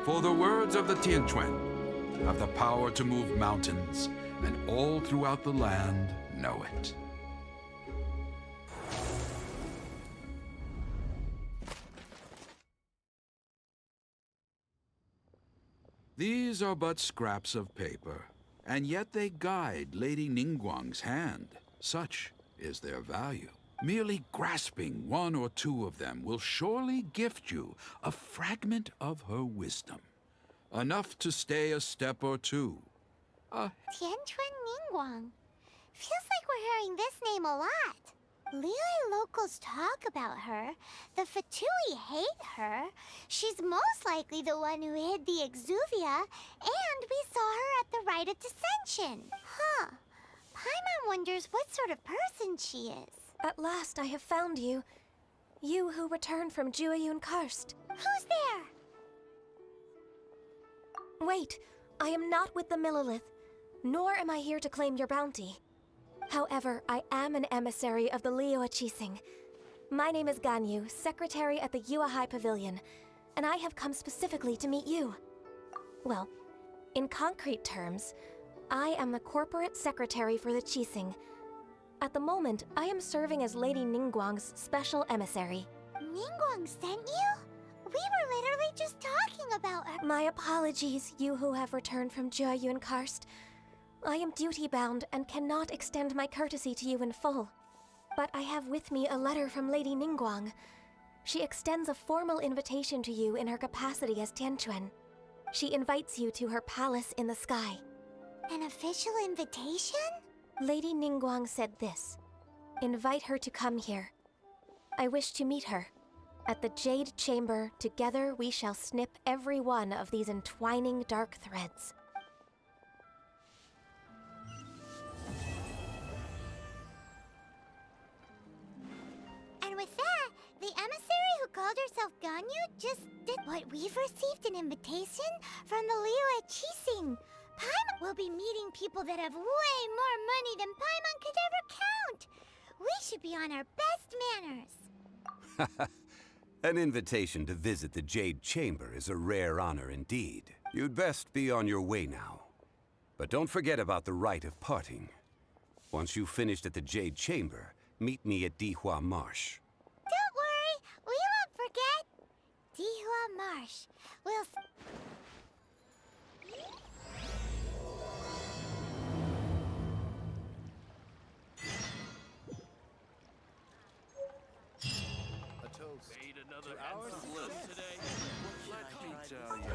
For the words of the Tianquan have the power to move mountains, and all throughout the land know it. These are but scraps of paper, and yet they guide Lady Ningguang's hand. Such is their value. Merely grasping 1 or 2 of them will surely gift you a fragment of her wisdom. Enough to stay a step or 2. Tianquan Ningguang. Feels like we're hearing this name a lot. Liyue locals talk about her. The Fatui hate her. She's most likely the one who hid the Exuvia, and we saw her at the Rite of Dissension. Huh. Paimon wonders what sort of person she is. At last I have found you. You who returned from Jueyun Karst. Who's there? Wait, I am not with the Millelith, nor am I here to claim your bounty. However, I am an emissary of the Liyue Chising. My name is Ganyu, secretary at the Yuehai Pavilion, and I have come specifically to meet you. Well, in concrete terms, I am the corporate secretary for the Chising. At the moment, I am serving as Lady Ningguang's special emissary. Ningguang sent you? We were literally just talking about her. My apologies, you who have returned from Jueyun Karst. I am duty-bound and cannot extend my courtesy to you in full. But I have with me a letter from Lady Ningguang. She extends a formal invitation to you in her capacity as Tianquan. She invites you to her palace in the sky. An official invitation? Lady Ningguang said this. Invite her to come here. I wish to meet her. At the Jade Chamber, together we shall snip every one of these entwining dark threads. And with that, the emissary who called herself Ganyu just did what we've received an invitation from the Liyue Chising. Paimon will be meeting people that have way more money than Paimon could ever count. We should be on our best manners. An invitation to visit the Jade Chamber is a rare honor indeed. You'd best be on your way now. But don't forget about the rite of parting. Once you've finished at the Jade Chamber, meet me at Dihua Marsh. Don't worry, we won't forget. Dihua Marsh. We'll... Made another endless list today. Let me tell you.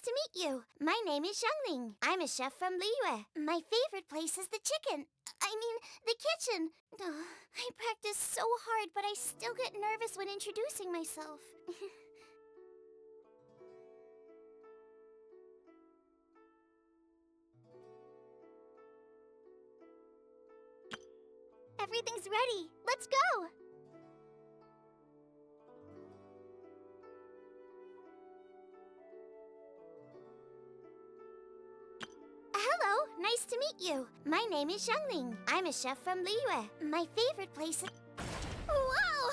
to meet you. My name is Xiangling. I'm a chef from Liyue. My favorite place is the chicken. I mean, the kitchen. Oh, I practice so hard, but I still get nervous when introducing myself. Everything's ready. Let's go! Hello, nice to meet you. My name is Xiangling. I'm a chef from Liyue. My favorite place is... Wow!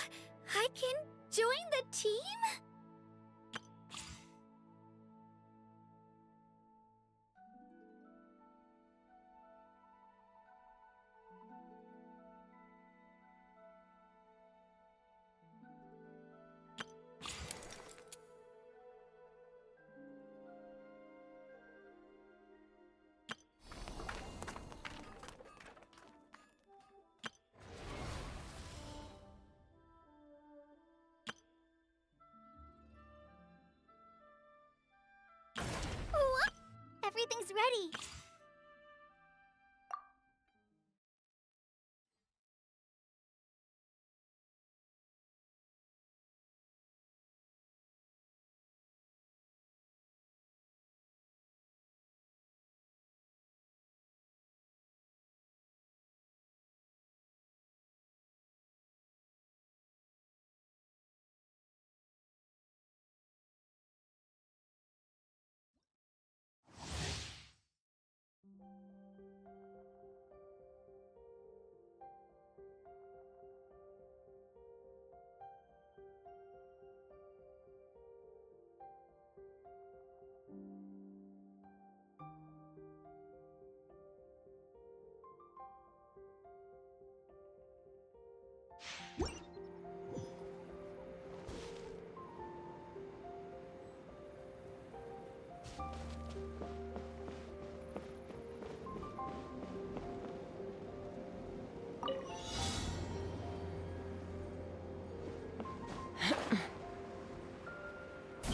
I can join the team? What? Everything's ready.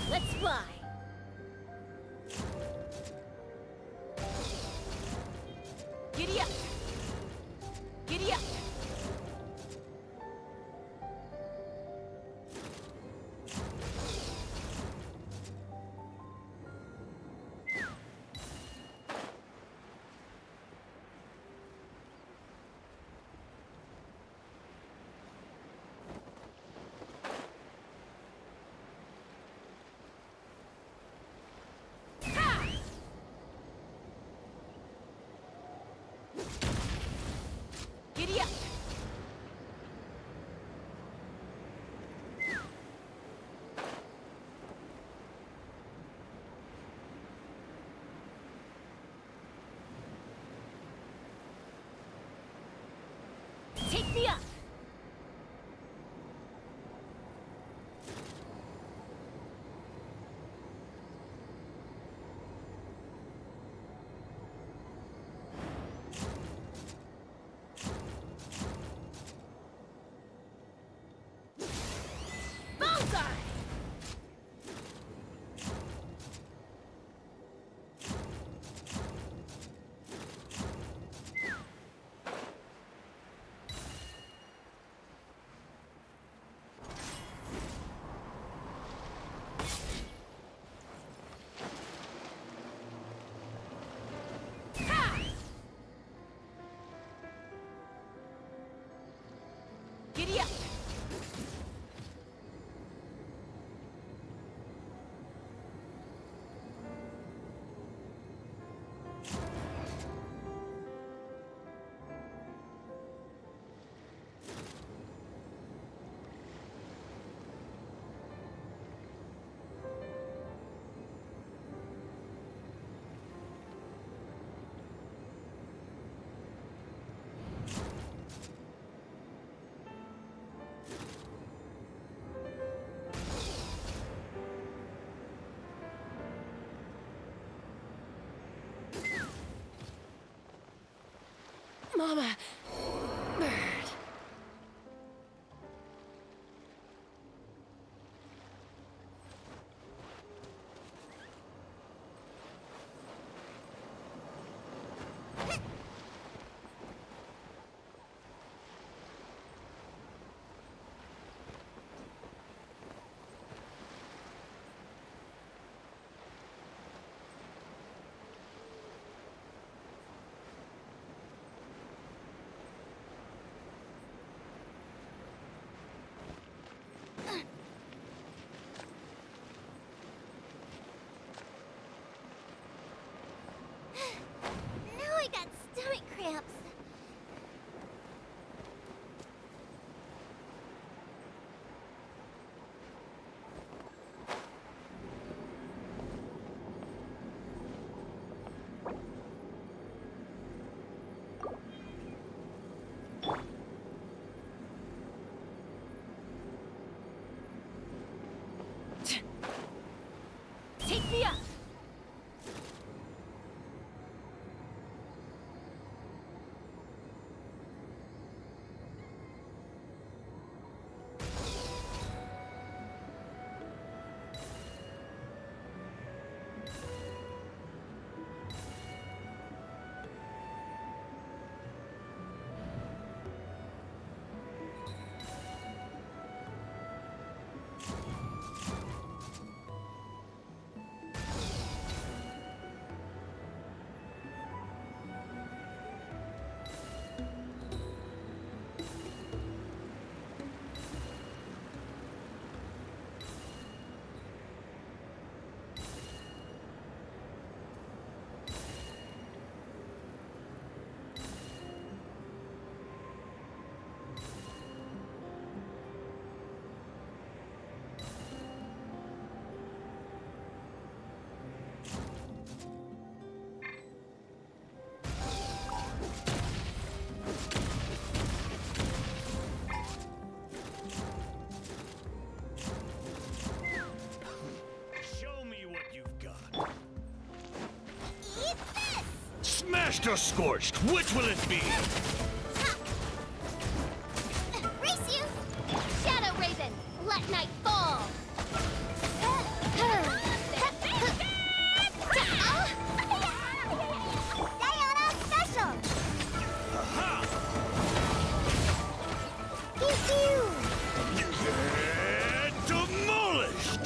Let's fly! Giddy up! Giddy up! Giddy up! Take me up! Bullseye! Giddy up! Mama! Bird. Stomach cramps. Take me up! Smashed or scorched? Which will it be? Race you! Shadow Raven, let night fall! Diana Special! Aha! Pew pew! Demolished!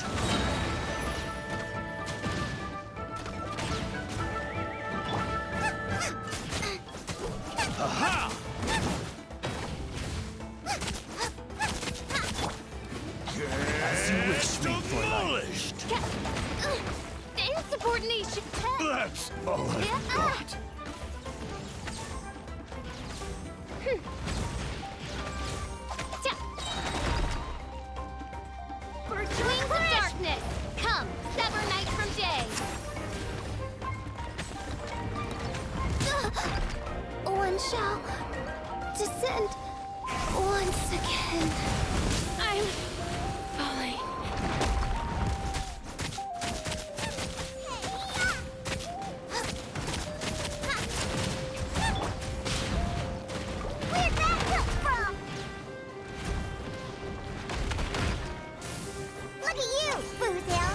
Aha! As you wish, Demolished! Insubordination! That's all I've got. Wings of darkness! Come, sever night from day! One shall descend once again. I'm falling. Where'd that come from? Look at you, Boozle.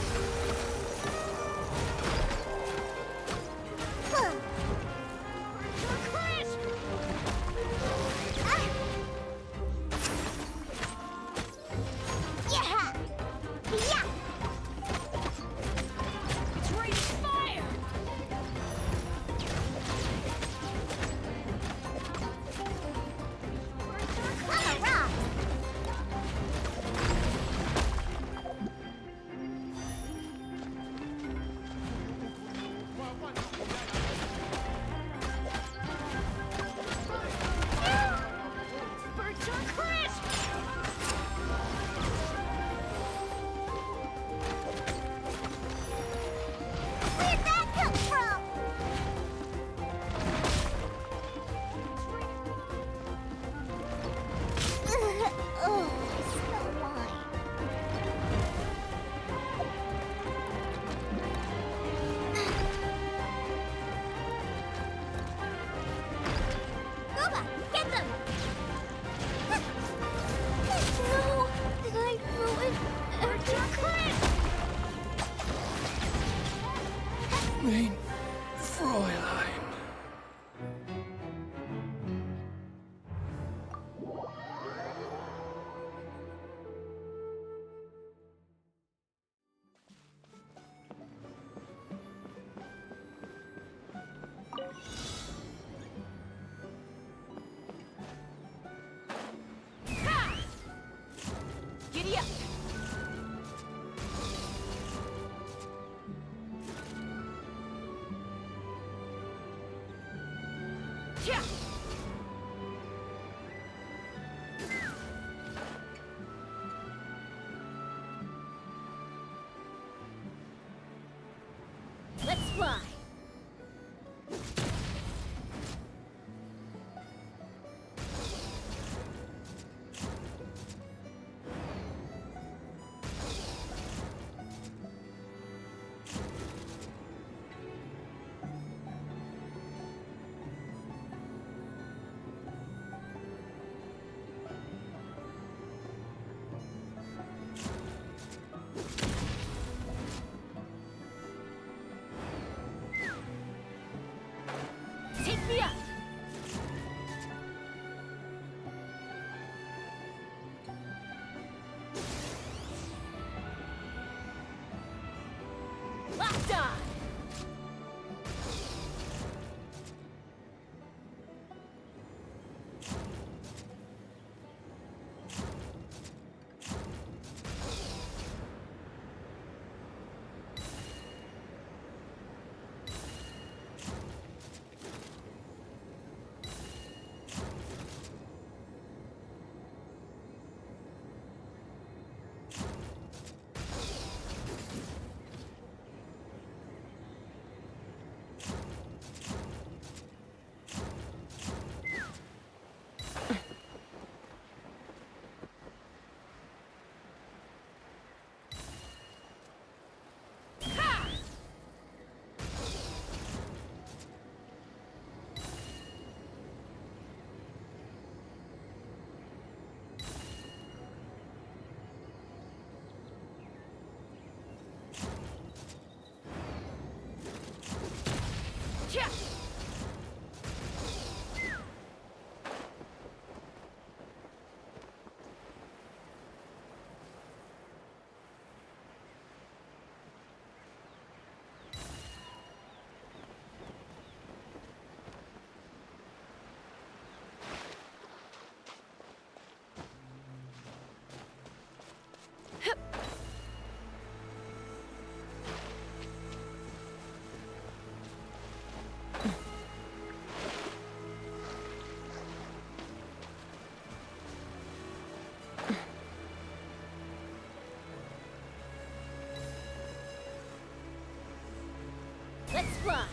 Let's fly.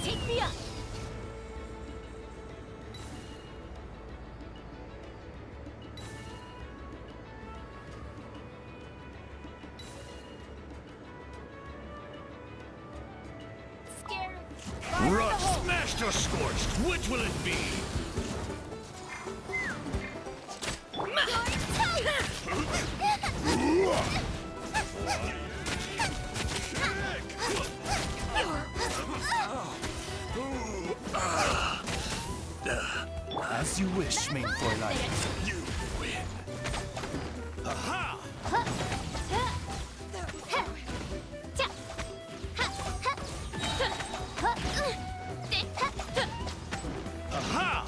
Take me up. Run, smashed or scorched, which will it be? As you wish, main Fräulein. You win. Aha! Aha!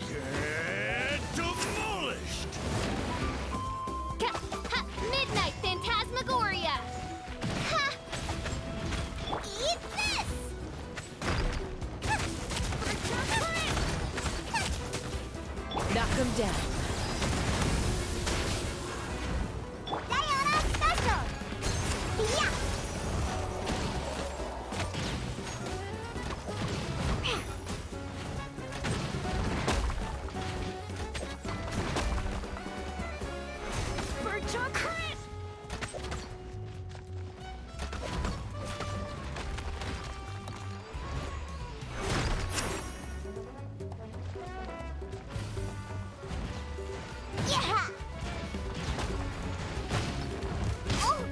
Get demolished! Midnight Phantasmagoria! Ha! Eat this! Knock him down. Diana Special! Yeah! Virtua Crit! Yeah! Oh!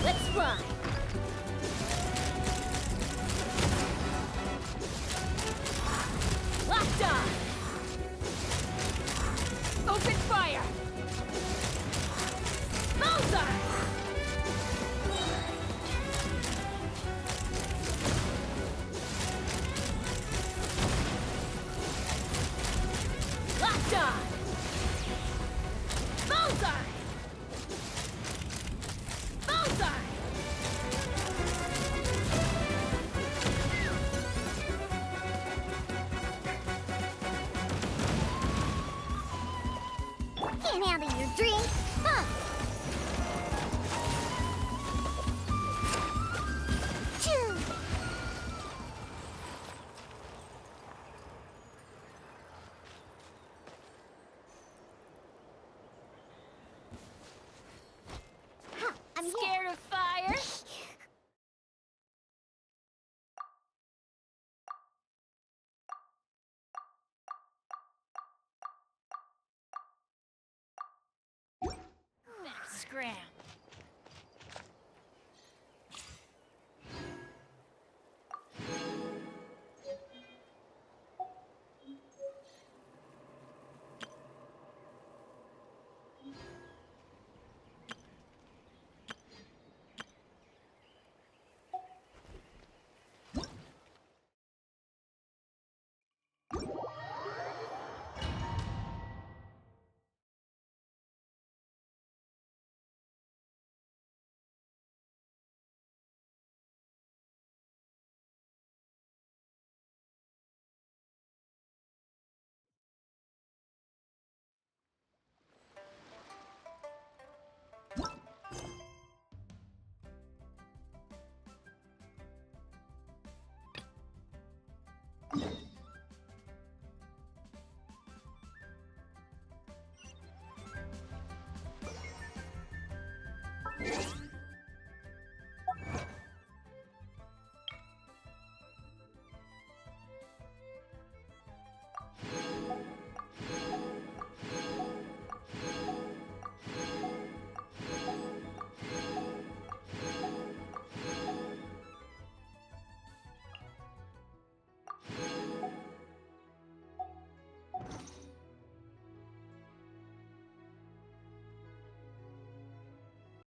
Let's fly. Locked on. Open fire. Bullseye. Locked on. Bullseye. Bullseye. Can't handle your drink, huh? Choo! Huh, I'm Scared of fire? Better scram.